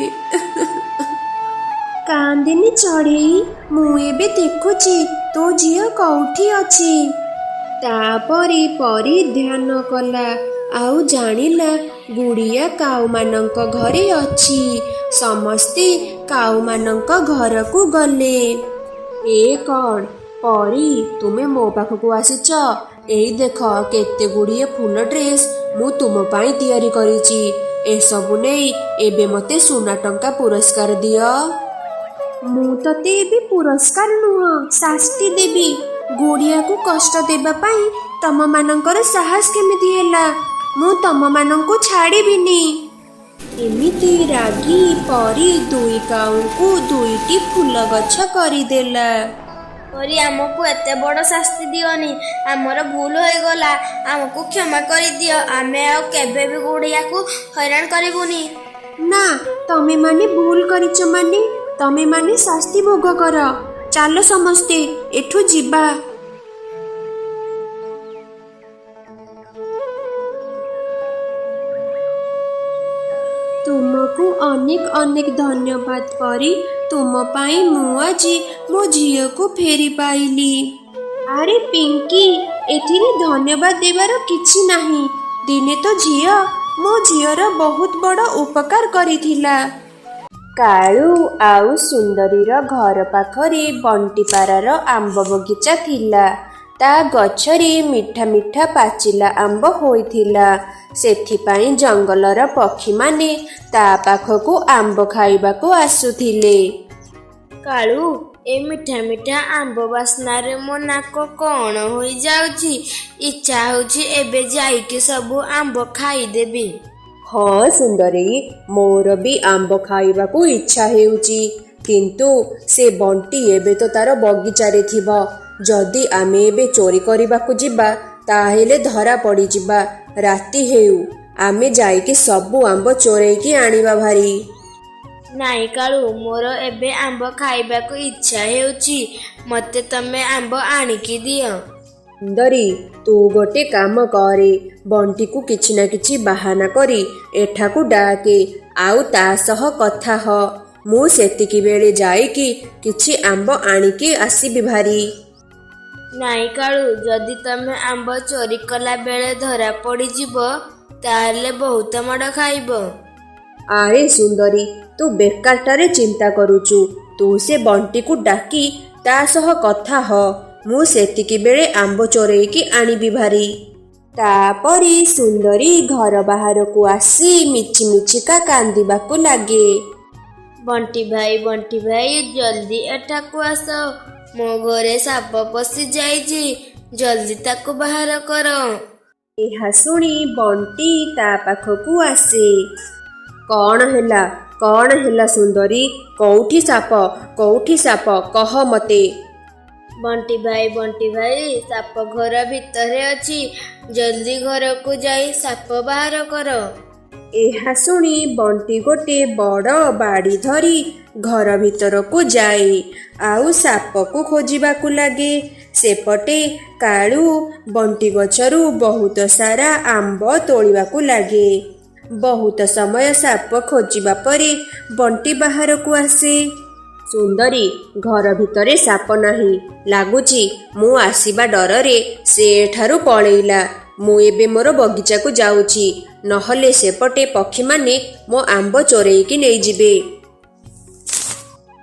କାନ୍ଦିନି ଚଢ଼େଇ, ମୁଁ ଏବେ ଦେଖୁଛି ତୋ ଝିଅ କୋଉଠି ଅଛି। ତାପରେ ପରୀ ଧ୍ୟାନ କଲା ଆଉ ଜାଣିଲା ଗୁଡ଼ିଆ କାଉମାନଙ୍କ ଘରେ ଅଛି। ସମସ୍ତେ କାଉମାନଙ୍କ ଘରକୁ ଗଲେ। ଏ କ'ଣ ପରୀ, ତୁମେ ମୋ ପାଖକୁ ଆସିଛ? ଏଇ ଦେଖ, କେତେ ଗୁଡ଼ିଏ ଫୁଲ ଡ୍ରେସ୍ ମୁଁ ତୁମ ପାଇଁ ତିଆରି କରିଛି। ଏସବୁ ନେଇ ଏବେ ମୋତେ ସୁନା ଟଙ୍କା ପୁରସ୍କାର ଦିଅ। ମୁଁ ତତେ ଏବେ ପୁରସ୍କାର ନୁହଁ, ଶାସ୍ତି ଦେବି। ଗୁଡ଼ିଆକୁ କଷ୍ଟ ଦେବା ପାଇଁ ତମମାନଙ୍କର ସାହସ କେମିତି ହେଲା? ମୁଁ ତମମାନଙ୍କୁ ଛାଡ଼ିବିନି। ଏମିତି ରାଗି ପରୀ ଦୁଇ କାଉଙ୍କୁ ଦୁଇଟି ଫୁଲ ଗଛ କରିଦେଲା। ପରୀ, ଆମକୁ ଏତେ ବଡ଼ ଶାସ୍ତି ଦିଅନି। ଆମର ଭୁଲ ହୋଇଗଲା, ଆମକୁ କ୍ଷମା କରିଦିଅ। ଆମେ ଆଉ କେବେ ବି ଗୁଡ଼ିଆକୁ ହଇରାଣ କରିବୁନି। ନା, ତମେମାନେ ଭୁଲ କରିଛ ମାନେ ତମେମାନେ ଶାସ୍ତି ଭୋଗ କର। ଚାଲ ସମସ୍ତେ ଏଠୁ ଯିବା। ତୁମକୁ ଅନେକ ଅନେକ ଧନ୍ୟବାଦ ପରୀ। ତୁମ ପାଇଁ ମୁଁ ଆଜି ମୋ ଝିଅକୁ ଫେରି ପାଇଲି। ଆରେ ପିଙ୍କି, ଏଥିରେ ଧନ୍ୟବାଦ ଦେବାର କିଛି ନାହିଁ। ଦିନେ ତ ଝିଅ ମୋ ଝିଅର ବହୁତ ବଡ଼ ଉପକାର କରିଥିଲା। କାଳୁ ଆଉ ସୁନ୍ଦରୀର ଘର ପାଖରେ ବଣ୍ଟିପାରାର ଆମ୍ବ ବଗିଚା ଥିଲା। ତା ଗଛରେ ମିଠା ମିଠା ପାଚିଲା ଆମ୍ବ ହୋଇଥିଲା। ସେଥିପାଇଁ ଜଙ୍ଗଲର ପକ୍ଷୀମାନେ ତା ପାଖକୁ ଆମ୍ବ ଖାଇବାକୁ ଆସୁଥିଲେ। କାଳୁ, ଏ ମିଠା ମିଠା ଆମ୍ବ ବାସ୍ନାରେ ମୋ ନାକ କ'ଣ ହୋଇଯାଉଛି। ଇଚ୍ଛା ହେଉଛି ଏବେ ଯାଇକି ସବୁ ଆମ୍ବ ଖାଇଦେବି। ହଁ ସୁନ୍ଦରୀ, ମୋର ବି ଆମ୍ବ ଖାଇବାକୁ ଇଚ୍ଛା ହେଉଛି। କିନ୍ତୁ ସେ ବଣ୍ଟି ଏବେ ତ ତାର ବଗିଚାରେ ଥିବ। ଯଦି ଆମେ ଏବେ ଚୋରି କରିବାକୁ ଯିବା, ତାହେଲେ ଧରା ପଡ଼ିଯିବା। ରାତି ହେଉ, ଆମେ ଯାଇକି ସବୁ ଆମ୍ବ ଚୋରେଇକି ଆଣିବା ଭାରି। ନାଇଁ କାଳୁ, ମୋର ଏବେ ଆମ୍ବ ଖାଇବାକୁ ଇଚ୍ଛା ହେଉଛି। ମୋତେ ତମେ ଆମ୍ବ ଆଣିକି ଦିଅ। ସୁନ୍ଦରୀ, ତୁ ଗୋଟେ କାମ କରେ, ବଣ୍ଟିକୁ କିଛି ନା କିଛି ବାହାନା କରି ଏଠାକୁ ଡାକେ ଆଉ ତା ସହ କଥା ହ। ମୁଁ ସେତିକି ବେଳେ ଯାଇକି କିଛି ଆମ୍ବ ଆଣିକି ଆସିବି ଭାରି। ନାଇଁ କାଳୁ, ଯଦି ତମେ ଆମ୍ବ ଚୋରି କଲା ବେଳେ ଧରା ପଡ଼ିଯିବ ତାହେଲେ ବହୁତ ମାଡ଼ ଖାଇବ। ଆରେ ସୁନ୍ଦରୀ, ତୁ ବେକାରଟାରେ ଚିନ୍ତା କରୁଛୁ। ତୁ ସେ ବଣ୍ଟିକୁ ଡାକି ତା ସହ କଥା ହ। ମୁଁ ସେତିକି ବେଳେ ଆମ୍ବ ଚୋରେଇକି ଆଣିବି ଭାରି। ତାପରେ ସୁନ୍ଦରୀ ଘର ବାହାରକୁ ଆସି ମିଛି ମିଛିକା କାନ୍ଦିବାକୁ ଲାଗେ। ବଣ୍ଟି ଭାଇ ଜଲ୍ଦି ଏଠାକୁ ଆସ। ମୋ ଘରେ ସାପ ପଶି ଯାଇଛି, ଜଲ୍ଦି ତାକୁ ବାହାର କର। ଏହା ଶୁଣି ବଣ୍ଟି ତା ପାଖକୁ ଆସେ। କଣ ହେଲା ସୁନ୍ଦରୀ? କୋଉଠି ସାପ କହ ମତେ। ବଣ୍ଟି ଭାଇ ସାପ ଘର ଭିତରେ ଅଛି, ଜଲ୍ଦି ଘରକୁ ଯାଇ ସାପ ବାହାର କର। ଏହା ଶୁଣି ବଣ୍ଟି ଗୋଟେ ବଡ଼ ବାଡ଼ି ଧରି ଘର ଭିତରକୁ ଯାଏ ଆଉ ସାପକୁ ଖୋଜିବାକୁ ଲାଗେ। ସେପଟେ କାଳୁ ବଣ୍ଟି ଗଛରୁ ବହୁତ ସାରା ଆମ୍ବ ତୋଳିବାକୁ ଲାଗେ। ବହୁତ ସମୟ ସାପ ଖୋଜିବା ପରେ ବଣ୍ଟି ବାହାରକୁ ଆସେ। ସୁନ୍ଦରୀ, ଘର ଭିତରେ ସାପ ନାହିଁ। ଲାଗୁଛି ମୁଁ ଆସିବା ଡରରେ ସେ ଏଠାରୁ ପଳେଇଲା। ମୁଁ ଏବେ ମୋର ବଗିଚାକୁ ଯାଉଛି, ନହେଲେ ସେପଟେ ପକ୍ଷୀମାନେ ମୋ ଆମ୍ବ ଚୋରେଇକି ନେଇଯିବେ।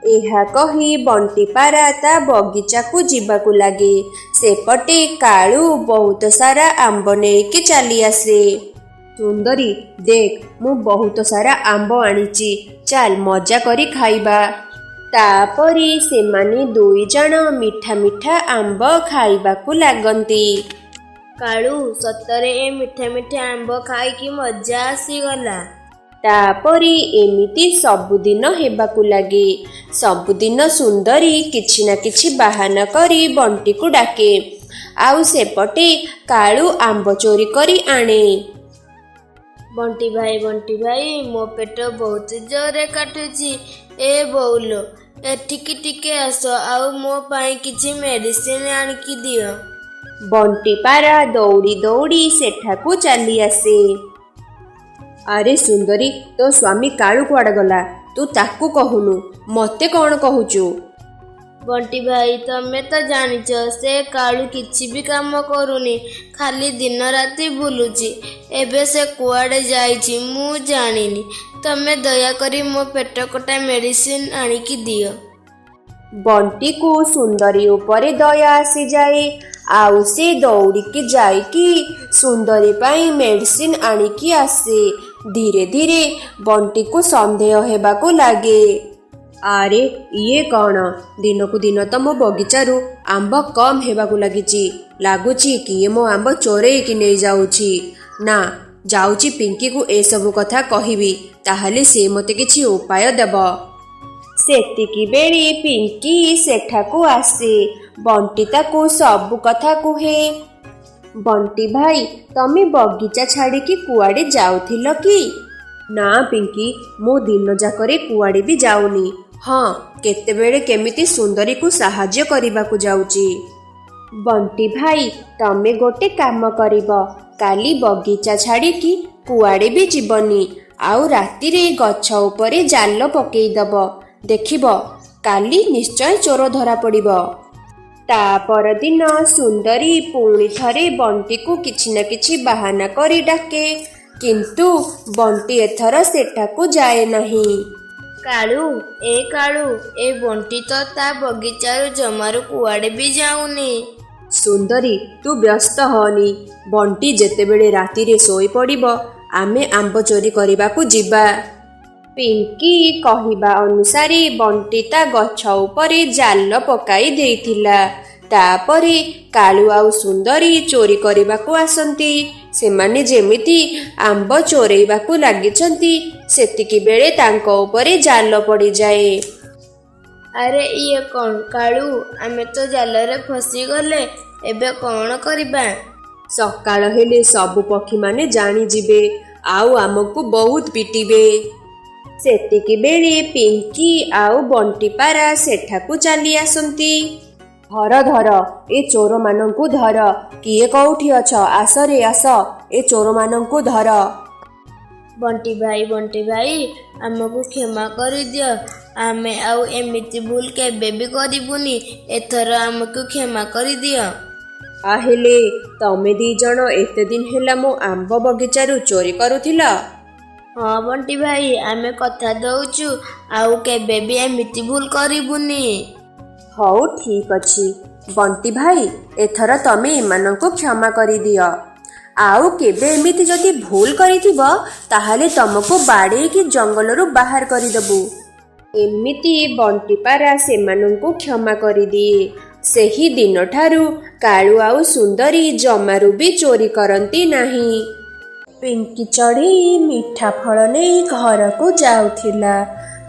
ଏହା କହି ବଣ୍ଟି ପାରା ତା ବଗିଚାକୁ ଯିବାକୁ ଲାଗେ। ସେପଟେ କାଳୁ ବହୁତ ସାରା ଆମ୍ବ ନେଇକି ଚାଲି ଆସେ। ସୁନ୍ଦରୀ, ଦେଖ ମୁଁ ବହୁତ ସାରା ଆମ୍ବ ଆଣିଛି, ଚାଲ ମଜା କରି ଖାଇବା। ତାପରେ ସେମାନେ ଦୁଇ ଜଣ ମିଠା ମିଠା ଆମ୍ବ ଖାଇବାକୁ ଲାଗନ୍ତି। କାଳୁ, ସତରେ ଏ ମିଠା ମିଠା ଆମ୍ବ ଖାଇକି ମଜା ଆସିଗଲା। ତାପରେ ଏମିତି ସବୁଦିନ ହେବାକୁ ଲାଗେ। ସବୁଦିନ ସୁନ୍ଦରୀ କିଛି ନା କିଛି ବାହାନା କରି ବଣ୍ଟିକୁ ଡାକେ, ଆଉ ସେପଟେ କାଳୁ ଆମ୍ବ ଚୋରି କରି ଆଣେ। ବଣ୍ଟି ଭାଇ ମୋ ପେଟ ବହୁତ ଜୋରରେ କାଟୁଛି। ଏ ବୋଉଲୋ, ଏଠିକି ଟିକେ ଆସ, ଆଉ ମୋ ପାଇଁ କିଛି ମେଡିସିନ ଆଣିକି ଦିଅ। ବଣ୍ଟି ପାରା ଦୌଡ଼ି ଦୌଡ଼ି ସେଠାକୁ ଚାଲି ଆସେ। ଆରେ ସୁନ୍ଦରୀ, ତୋ ସ୍ୱାମୀ କାଳୁ କୁଆଡ଼େ ଗଲା? ତୁ ତାକୁ କହୁନୁ, ମତେ କଣ କହୁଛୁ? ବଣ୍ଟି ଭାଇ, ତମେ ତ ଜାଣିଛ ସେ କାଳୁ କିଛି ବି କାମ କରୁନି, ଖାଲି ଦିନ ରାତି ବୁଲୁଛି। ଏବେ ସେ କୁଆଡ଼େ ଯାଇଛି ମୁଁ ଜାଣିନି। ତମେ ଦୟାକରି ମୋ ପେଟ କଟା ମେଡିସିନ ଆଣିକି ଦିଅ। ବଣ୍ଟିକୁ ସୁନ୍ଦରୀ ଉପରେ ଦୟା ଆସିଯାଏ, ଆଉ ସେ ଦୌଡ଼ିକି ଯାଇକି ସୁନ୍ଦରୀ ପାଇଁ ମେଡିସିନ ଆଣିକି ଆସେ। ଧୀରେ ଧୀରେ ବଣ୍ଟିକୁ ସନ୍ଦେହ ହେବାକୁ ଲାଗେ। ଆରେ ଇଏ କଣ? ଦିନକୁ ଦିନ ତ ମୋ ବଗିଚାରୁ ଆମ୍ବ କମ୍ ହେବାକୁ ଲାଗିଛି। ଲାଗୁଛି କିଏ ମୋ ଆମ୍ବ ଚୋରେଇକି ନେଇଯାଉଛି। ନା, ଯାଉଛି ପିଙ୍କିକୁ ଏସବୁ କଥା କହିବି, ତାହେଲେ ସେ ମୋତେ କିଛି ଉପାୟ ଦେବ। ସେତିକି ବେଳେ ପିଙ୍କି ସେଠାକୁ ଆସେ। ବଣ୍ଟି ତାକୁ ସବୁ କଥା କୁହେ। ବଣ୍ଟି ଭାଇ, ତମେ ବଗିଚା ଛାଡ଼ିକି କୁଆଡ଼େ ଯାଉଥିଲ କି? ନା ପିଙ୍କି, ମୁଁ ଦିନ ଯାକରେ କୁଆଡ଼େ ବି ଯାଉନି। ହଁ, କେତେବେଳେ କେମିତି ସୁନ୍ଦରୀକୁ ସାହାଯ୍ୟ କରିବାକୁ ଯାଉଛି। ବଣ୍ଟି ଭାଇ, ତମେ ଗୋଟେ କାମ କରିବ, କାଲି ବଗିଚା ଛାଡ଼ିକି କୁଆଡ଼େ ବି ଯିବନି, ଆଉ ରାତିରେ ଗଛ ଉପରେ ଜାଲ ପକେଇଦବ। ଦେଖିବ କାଲି ନିଶ୍ଚୟ ଚୋର ଧରା ପଡ଼ିବ। ତା ପରଦିନ ସୁନ୍ଦରୀ ପୁଣି ଥରେ ବଣ୍ଟିକୁ କିଛି ନା କିଛି ବାହାନା କରି ଡାକେ, କିନ୍ତୁ ବଣ୍ଟି ଏଥର ସେଠାକୁ ଯାଏ ନାହିଁ। କାଳୁ, ଏ ବଣ୍ଟି ତ ତା ବଗିଚାରୁ ଜମାରୁ କୁଆଡ଼େ ବି ଯାଉନି। ସୁନ୍ଦରୀ, ତୁ ବ୍ୟସ୍ତ ହନି। ବଣ୍ଟି ଯେତେବେଳେ ରାତିରେ ଶୋଇପଡ଼ିବ, ଆମେ ଆମ୍ବ ଚୋରି କରିବାକୁ ଯିବା। ପିଙ୍କି କହିବା ଅନୁସାରେ ବଣ୍ଟି ତା ଗଛ ଉପରେ ଜାଲ ପକାଇ ଦେଇଥିଲା। ତାପରେ କାଳୁ ଆଉ ସୁନ୍ଦରୀ ଚୋରି କରିବାକୁ ଆସନ୍ତି। ସେମାନେ ଯେମିତି ଆମ୍ବ ଚୋରେଇବାକୁ ଲାଗିଛନ୍ତି, ସେତିକି ବେଳେ ତାଙ୍କ ଉପରେ ଜାଲ ପଡ଼ିଯାଏ। ଆରେ ଇଏ କଣ କାଳୁ, ଆମେ ତ ଜାଲରେ ଫସିଗଲେ, ଏବେ କଣ କରିବା? ସକାଳ ହେଲେ ସବୁ ପକ୍ଷୀମାନେ ଜାଣିଯିବେ, ଆଉ ଆମକୁ ବହୁତ ପିଟିବେ। ସେତିକି ବେଳେ ପିଙ୍କି ଆଉ ବଣ୍ଟି ପାରା ସେଠାକୁ ଚାଲି ଆସନ୍ତି। ଧର, ଏ ଚୋରମାନଙ୍କୁ ଧର। କିଏ କୋଉଠି ଅଛ? ଆସରେ ଆସ, ଏ ଚୋରମାନଙ୍କୁ ଧର। बंटी भाई आमको क्षमा कर दियो। आमे आउ एमिति भूल केबे भी करिबुनी। एथर आमको क्षमा कर दियो। आहेले तमे दी जण एते दिन हेला मो आंब बगीचारू चोरी करुथिल? हाँ बंटी भाई आमे कथा दउचु आउ केबे भी एमिति भूल करिबुनी। हौ ठीक अछि बंटी भाई, एथर तमे एमानंकु क्षमा करि दियो। आउ केबे एमिति जदि भूल करिथिब ताहाले तमको बाड़े कि जंगलरू बाहर करिदबु। एमिति बंटी पारा सेमानंकु क्षमा करिदिए। सेही दिन ठारू काळू आउ सुंदरी जमारू भी चोरी करती नाही। पिंकी चढ़ी मीठा फल नहीं घर को जाउथिला।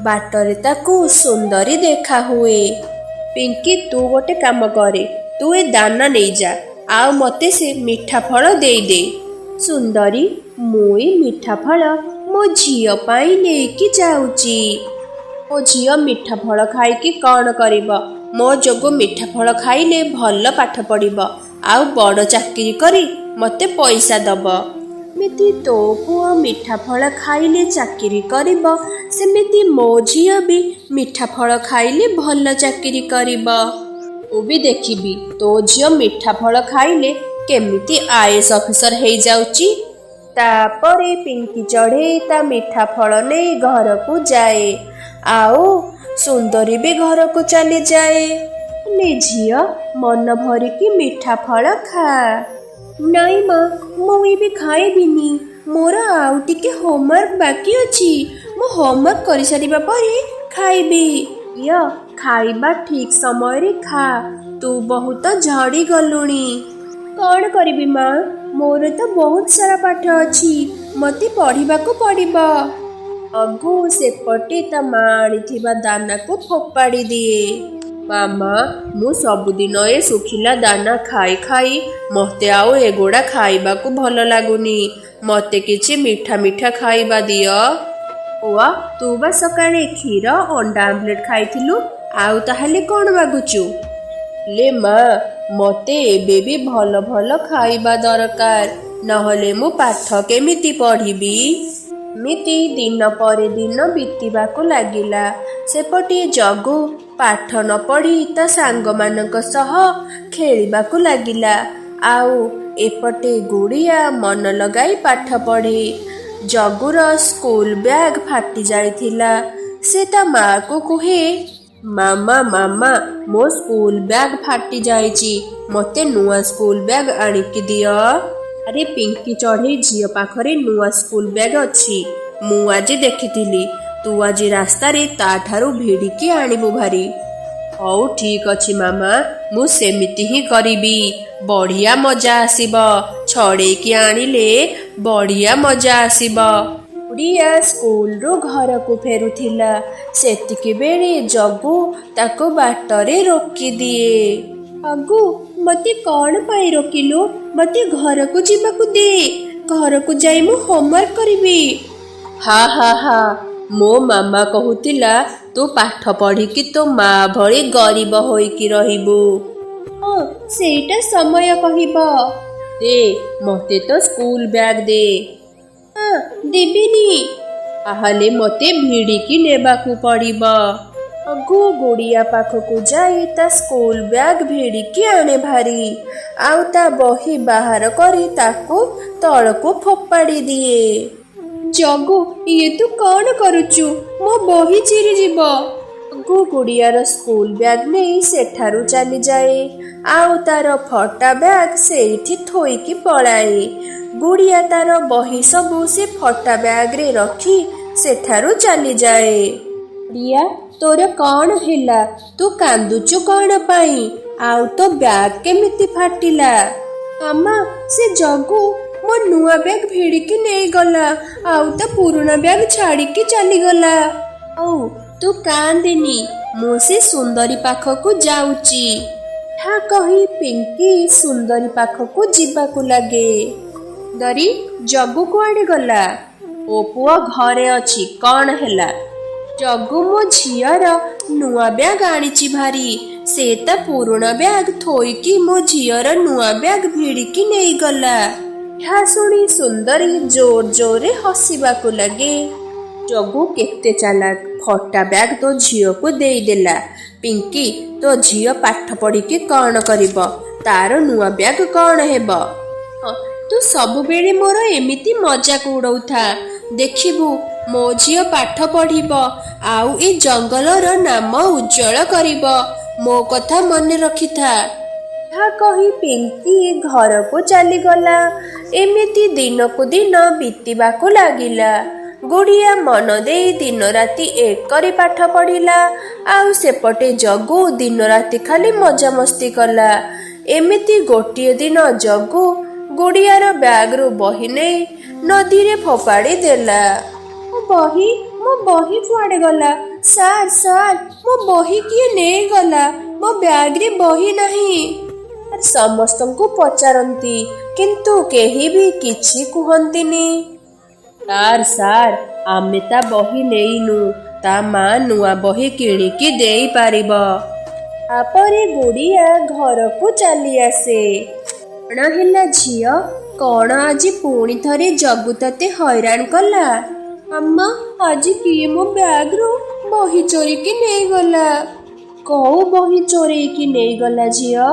बाटरे ताकू सुंदरी देखा हुए। पिंकी तू गोटे काम करे, तू ए दाना नहीं जा आउ मते से मीठा फल दे दे। सुंदरी मुई मीठा फल मो झियो पाई लेकी जाउची। मो झियो मीठा फल खाई कि कौन करिब? मो जोगो मीठा फल खाइले भल पाठ पढ़िब आउ बड़ चाकरी करी मते पैसा दब। मिति तो पुआ मीठा फल खाइले चाकरी करिब, सेमिति मो झियो भी मीठा फल खाइले भल चाकरी करिब। तू भी देखिबी तो झियो मीठा फल खाइले केमिति आईएएस ऑफिसर हेई जाउची। तापरे पिंकी चढ़े ता मीठा फल नहीं घर को जाए आओ सुंदरी भी घर को चली जाए। ले झियो मन भरी की मीठा फल खा। नहीं माँ मुई भी खाइबिनी, मोर आउ टिके होमवर्क बाकी अछि। मो होमवर्क करि सारिबा परे खाइबी। या खाइबा ठीक समय रे खा, तू बहुत झड़ी गलुणी। कौन करिबी माँ, मोर तो बहुत सारा पाठ अछि, मते पढ़िबा को पड़िब। अगु सेपटे ता माँ आनिथिबा दाना को फोपाड़ी दिए। मामा मु सबुदिन ए सुखिला दाना खाई खाई मते आउ एगोड़ा खाइबा को भल लागुनी। मते किछि मीठा मीठा खाइबा दियो। ओआ तू बा सकाळे क्षीर अंडा आमलेट खाइथिलु, आउ ताहाले कोन मागुचु? ले माँ मते एबे भी भल भल खाइबा दरकार, नहले मु पाठ केमिति पढ़िबी। मिति दिन परे दिन बीतिबाको लागिला। सेपटे जगु पाठ न पढ़ी ता सांग मानक सह खेलिबाको लागिला। आउ एपटे गुड़िया मन लगाई पाठ पढ़े। जगुर स्कूल बैग फाटी जाइथिला। से ता माँ को कहे, मामा मामा मो स्कूल बैग फाटी जाइची, मते नुआ स्कूल बैग आनिकी दियो। अरे पिंकी चढ़े झियो पाखरे नुआ स्कूल बैग अछि, मु आज देखिथिली। तू आज रास्ता रे ता ठारू भिड़िकी आनिबु भारी। हौ ठीक अछि मामा, मु सेमिति ही करिबी, बढ़िया मजा आसीब। छड़ेकी आनिले बढ़िया मजा आसीब। गुड़िया स्कूल रो घर को फेरुथिला। सेतिके बेले जगु ताको बाटरे रोकी दिए। अगु मते कौन पाई रोकिलु? मते घर को जीवाकु दे, घर को जाई मु होमवर्क करिबी। हा हा हा मो मामा कहूतिला तू पाठ पढ़िकी तो माँ भली गरीब होइकी रहिबु। हाँ सेटा समय कहिब। दे मते तो स्कूल बैग दे। हाँ देबिनी, आहले मते भिड़िकी नेबाकू पड़िब। अगु गुड़िया पाखकू जाई ता स्कूल बैग भिड़िकी आने भारी। आउ ता बही बाहर करी ताकू तळकू फोपाड़ी दिए। जगु ये तू कौन करुचु? मो बही चिरी जीव। अगु गुड़ियार स्कूल बैग नहीं सेठारू चली जाए। आउ तार फटा बैग सेठी थोइकी पଳାए। गुड़िया तार बही सबू से फटा बैग रे रखी सेठारू चली जाए। गुड़िया तोर कौन हैला? तू कांदुचु कौन पाई? आउ तो बैग केमिति फाटिला? मामा से जगु मो नुआ बैग भिड़िकी नहीं गला, आउ तो पुराना बैग छाड़िकी चली गला। औ तू कांदिनी, मु से सुंदरी पाखकू जाउची। ठा कही पिंकी सुंदरी पाखकू जीवाकू लागे। दरी जगु कुआड़े गला? ओ पुआ घरे अछि, कौन हैला? जगु मो झियर नुआ बैग आनिची भारी, से ता पुराना बैग थोइकी मो झियर नुआ बैग भिड़िकी नहीं गला। ଏହା ଶୁଣି ସୁନ୍ଦରୀ ଜୋର ଜୋରରେ ହସିବାକୁ ଲାଗେ। ଜଗୁ କେତେ ଚାଲାକ, ଫଟା ବ୍ୟାଗ ତୋ ଝିଅକୁ ଦେଇଦେଲା। ପିଙ୍କି, ତୋ ଝିଅ ପାଠ ପଢିକି କ'ଣ କରିବ? ତାର ନୂଆ ବ୍ୟାଗ କ'ଣ ହେବ? ତୁ ସବୁବେଳେ ମୋର ଏମିତି ମଜାକ ଉଡଉଥା। ଦେଖିବୁ ମୋ ଝିଅ ପାଠ ପଢିବ ଆଉ ଏ ଜଙ୍ଗଲର ନାମ ଉଜ୍ଜଳ କରିବ। ମୋ କଥା ମନେ ରଖିଥା। ଏହା କହି ପିଙ୍କି ଘରକୁ ଚାଲିଗଲା। ଏମିତି ଦିନକୁ ଦିନ ବିତିବାକୁ ଲାଗିଲା। ଗୁଡ଼ିଆ ମନ ଦେଇ ଦିନ ରାତି ଏକ କରି ପାଠ ପଢିଲା। ଆଉ ସେପଟେ ଜଗୁ ଦିନ ରାତି ଖାଲି ମଜାମସ୍ତି କଲା। ଏମିତି ଗୋଟିଏ ଦିନ ଜଗୁ ଗୁଡ଼ିଆର ବ୍ୟାଗରୁ ବହି ନେଇ ନଦୀରେ ଫୋପାଡ଼ି ଦେଲା। ମୋ ବହି କୁଆଡ଼େ ଗଲା? ସାର୍ ସାର୍, ମୋ ବହି କିଏ ନେଇଗଲା? ମୋ ବ୍ୟାଗରେ ବହି ନାହିଁ। ସମସ୍ତଙ୍କୁ ପଚାରନ୍ତି କିନ୍ତୁ କେହି ବି କିଛି କୁହନ୍ତିନି। ସାର୍, ଆମେ ତା ବହି ନେଇନୁ। ତା ମା ନୂଆ ବହି କିଣିକି ଦେଇପାରିବ। ତାପରେ ଗୁଡ଼ିଆ ଘରକୁ ଚାଲି ଆସେ। କ'ଣ ହେଲା ଝିଅ? କ'ଣ ଆଜି ପୁଣି ଥରେ ଜଗୁ ତତେ ହଇରାଣ କଲା? ମାମା, ଆଜି କିଏ ମୋ ବ୍ୟାଗରୁ ବହି ଚୋରିକି ନେଇଗଲା। କୋଉ ବହି ଚୋରେଇକି ନେଇଗଲା ଝିଅ?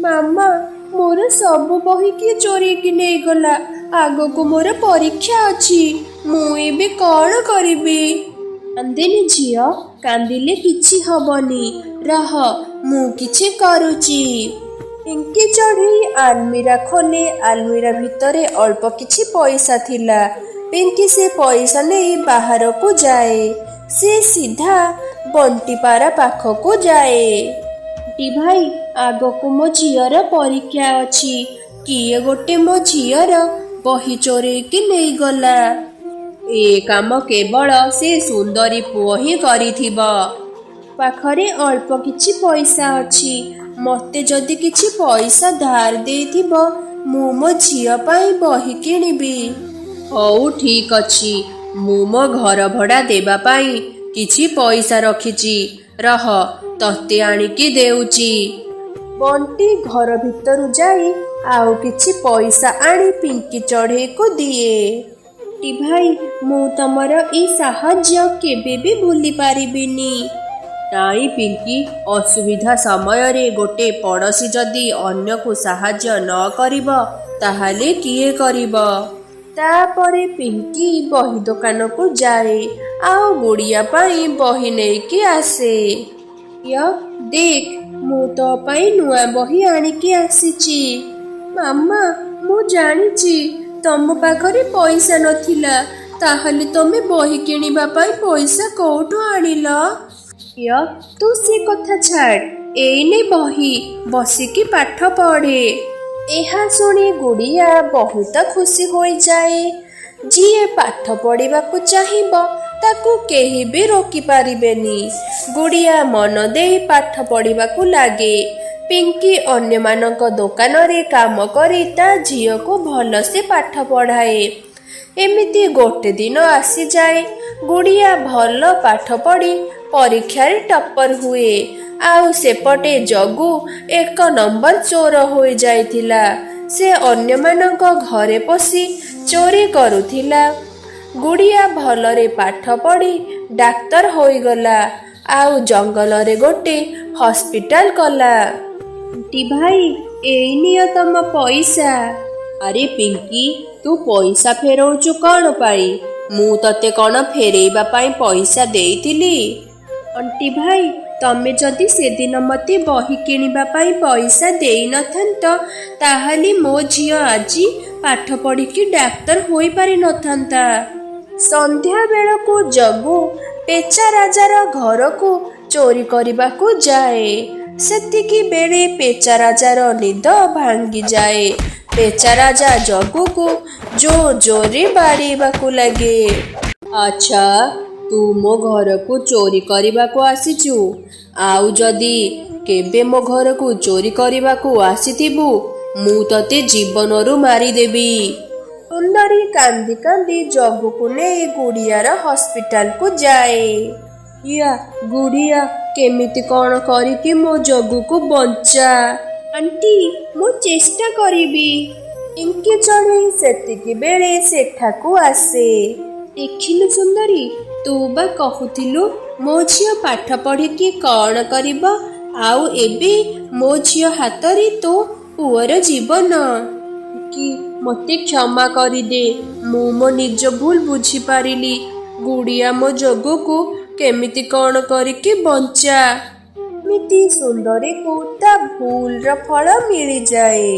ମାମା, ମୋର ସବୁ ବହି କିଏ ଚୋରେଇକି ନେଇଗଲା। ଆଗକୁ ମୋର ପରୀକ୍ଷା ଅଛି। ମୁଁ ଏବେ କ'ଣ କରିବି? କାନ୍ଦିନି ଝିଅ, କାନ୍ଦିଲେ କିଛି ହବନି। ରହ, ମୁଁ କିଛି କରୁଛି। ପିଙ୍କି ଚଢ଼େଇ ଆଲମିରା ଖୋଲେ। ଆଲମିରା ଭିତରେ ଅଳ୍ପ କିଛି ପଇସା ଥିଲା। ପିଙ୍କି ସେ ପଇସା ନେଇ ବାହାରକୁ ଯାଏ। ସେ ସିଧା ବଣ୍ଟିପାରା ପାଖକୁ ଯାଏ। ଭାଇ, ଆଗକୁ ମୋ ଝିଅର ପରୀକ୍ଷା ଅଛି। କିଏ ଗୋଟେ ମୋ ଝିଅର ବହି ଚୋରେଇକି ନେଇଗଲା। ଏ କାମ କେବଳ ସେ ସୁନ୍ଦରୀ ପୁଅ ହିଁ କରିଥିବ। ପାଖରେ ଅଳ୍ପ କିଛି ପଇସା ଅଛି। ମୋତେ ଯଦି କିଛି ପଇସା ଧାର ଦେଇଥିବ, ମୁଁ ମୋ ଝିଅ ପାଇଁ ବହି କିଣିବି। ହଉ ଠିକ୍ ଅଛି, ମୁଁ ମୋ ଘର ଭଡ଼ା ଦେବା ପାଇଁ କିଛି ପଇସା ରଖିଛି। ରହ, ତତେ ଆଣିକି ଦେଉଛି। ବଣ୍ଟି ଘର ଭିତରୁ ଯାଇ ଆଉ କିଛି ପଇସା ଆଣି ପିଙ୍କି ଚଢ଼େଇକୁ ଦିଏ। ଭାଇ, ମୁଁ ତମର ଏଇ ସାହାଯ୍ୟ କେବେ ବି ଭୁଲି ପାରିବିନି। ନାଇଁ ପିଙ୍କି, ଅସୁବିଧା ସମୟରେ ଗୋଟେ ପଡ଼ୋଶୀ ଯଦି ଅନ୍ୟକୁ ସାହାଯ୍ୟ ନ କରିବ ତାହେଲେ କିଏ କରିବ? ତାପରେ ପିଙ୍କି ବହି ଦୋକାନକୁ ଯାଏ ଆଉ ଗୁଡ଼ିଆ ପାଇଁ ବହି ନେଇକି ଆସେ। ଦେଖ, ମୁଁ ତୋ ପାଇଁ ନୂଆ ବହି ଆଣିକି ଆସିଛି। ମାମା, ମୁଁ ଜାଣିଛି ତମ ପାଖରେ ପଇସା ନଥିଲା। ତାହେଲେ ତମେ ବହି କିଣିବା ପାଇଁ ପଇସା କୋଉଠୁ ଆଣିଲ? ତୁ ସେ କଥା ଛାଡ଼, ଏଇନେ ବହି, ବସିକି ପାଠ ପଢ଼େ। ଏହା ଶୁଣି ଗୁଡ଼ିଆ ବହୁତ ଖୁସି ହୋଇଯାଏ। ଯିଏ ପାଠ ପଢ଼ିବାକୁ ଚାହିଁବ ତାକୁ କେହି ବି ରୋକି ପାରିବେନି। ଗୁଡ଼ିଆ ମନ ଦେଇ ପାଠ ପଢ଼ିବାକୁ ଲାଗେ। ପିଙ୍କି ଅନ୍ୟମାନଙ୍କ ଦୋକାନରେ କାମ କରି ତା ଝିଅକୁ ଭଲସେ ପାଠ ପଢ଼ାଏ। ଏମିତି ଗୋଟେ ଦିନ ଆସିଯାଏ। ଗୁଡ଼ିଆ ଭଲ ପାଠ ପଢ଼ି ପରୀକ୍ଷାରେ ଟପ୍ପର ହୁଏ। ଆଉ ସେପଟେ ଜଗୁ 1 ନମ୍ବର ଚୋର ହୋଇଯାଇଥିଲା। ସେ ଅନ୍ୟମାନଙ୍କ ଘରେ ପଶି ଚୋରି କରୁଥିଲା। ଗୁଡ଼ିଆ ଭଲରେ ପାଠ ପଢ଼ି ଡାକ୍ତର ହୋଇଗଲା ଆଉ ଜଙ୍ଗଲରେ ଗୋଟେ ହସ୍ପିଟାଲ କଲା। ଭାଇ, ଏଇ ନିଅ ତମ ପଇସା। ଆରେ ପିଙ୍କି, ତୁ ପଇସା ଫେରଉଛୁ କ'ଣ ପାଇଁ? ମୁଁ ତତେ କ'ଣ ଫେରେଇବା ପାଇଁ ପଇସା ଦେଇଥିଲି? ଭାଇ, ତମେ ଯଦି ସେଦିନ ମୋତେ ବହି କିଣିବା ପାଇଁ ପଇସା ଦେଇନଥାନ୍ତ, ତାହେଲେ ମୋ ଝିଅ ଆଜି ପାଠ ପଢ଼ିକି ଡାକ୍ତର ହୋଇପାରିନଥାନ୍ତା। ସନ୍ଧ୍ୟା ବେଳକୁ ଜଗୁ ପେଚା ରାଜାର ଘରକୁ ଚୋରି କରିବାକୁ ଯାଏ। ସେତିକି ବେଳେ ପେଚା ରାଜାର ନିଦ ଭାଙ୍ଗିଯାଏ। ପେଚା ରାଜା ଜଗୁକୁ ଜୋରରେ ବାଡ଼େଇବାକୁ ଲାଗେ। ଆଚ୍ଛା, ତୁ ମୋ ଘରକୁ ଚୋରି କରିବାକୁ ଆସିଛୁ? ଆଉ ଯଦି କେବେ ମୋ ଘରକୁ ଚୋରି କରିବାକୁ ଆସିଥିବୁ, ମୁଁ ତତେ ଜୀବନରୁ ମାରିଦେବି। ସୁନ୍ଦରୀ କାନ୍ଦି କାନ୍ଦି ଜଗୁକୁ ନେଇ ଗୁଡ଼ିଆର ହସ୍ପିଟାଲକୁ ଯାଏ। ଗୁଡ଼ିଆ, କେମିତି କ'ଣ କରିକି ମୋ ଜଗୁକୁ ବଞ୍ଚା। ଆଣ୍ଟି, ମୁଁ ଚେଷ୍ଟା କରିବି। ପିଙ୍କି ଚଢ଼େଇ ସେତିକି ବେଳେ ସେଠାକୁ ଆସେ। ଦେଖିଲୁ ସୁନ୍ଦରୀ, ତୁ ବା କହୁଥିଲୁ ମୋ ଝିଅ ପାଠ ପଢ଼ିକି କ'ଣ କରିବ, ଆଉ ଏବେ ମୋ ଝିଅ ହାତରେ ତୋ ପୁଅର ଜୀବନ। କି ମୋତେ କ୍ଷମା କରିଦେ, ମୁଁ ମୋ ନିଜ ଭୁଲ ବୁଝିପାରିଲି। ଗୁଡ଼ିଆ ମୋ ଯୋଗକୁ କେମିତି କ'ଣ କରିକି ବଞ୍ଚା। ଏମିତି ସୁନ୍ଦରୀକୁ ତା ଭୁଲର ଫଳ ମିଳିଯାଏ।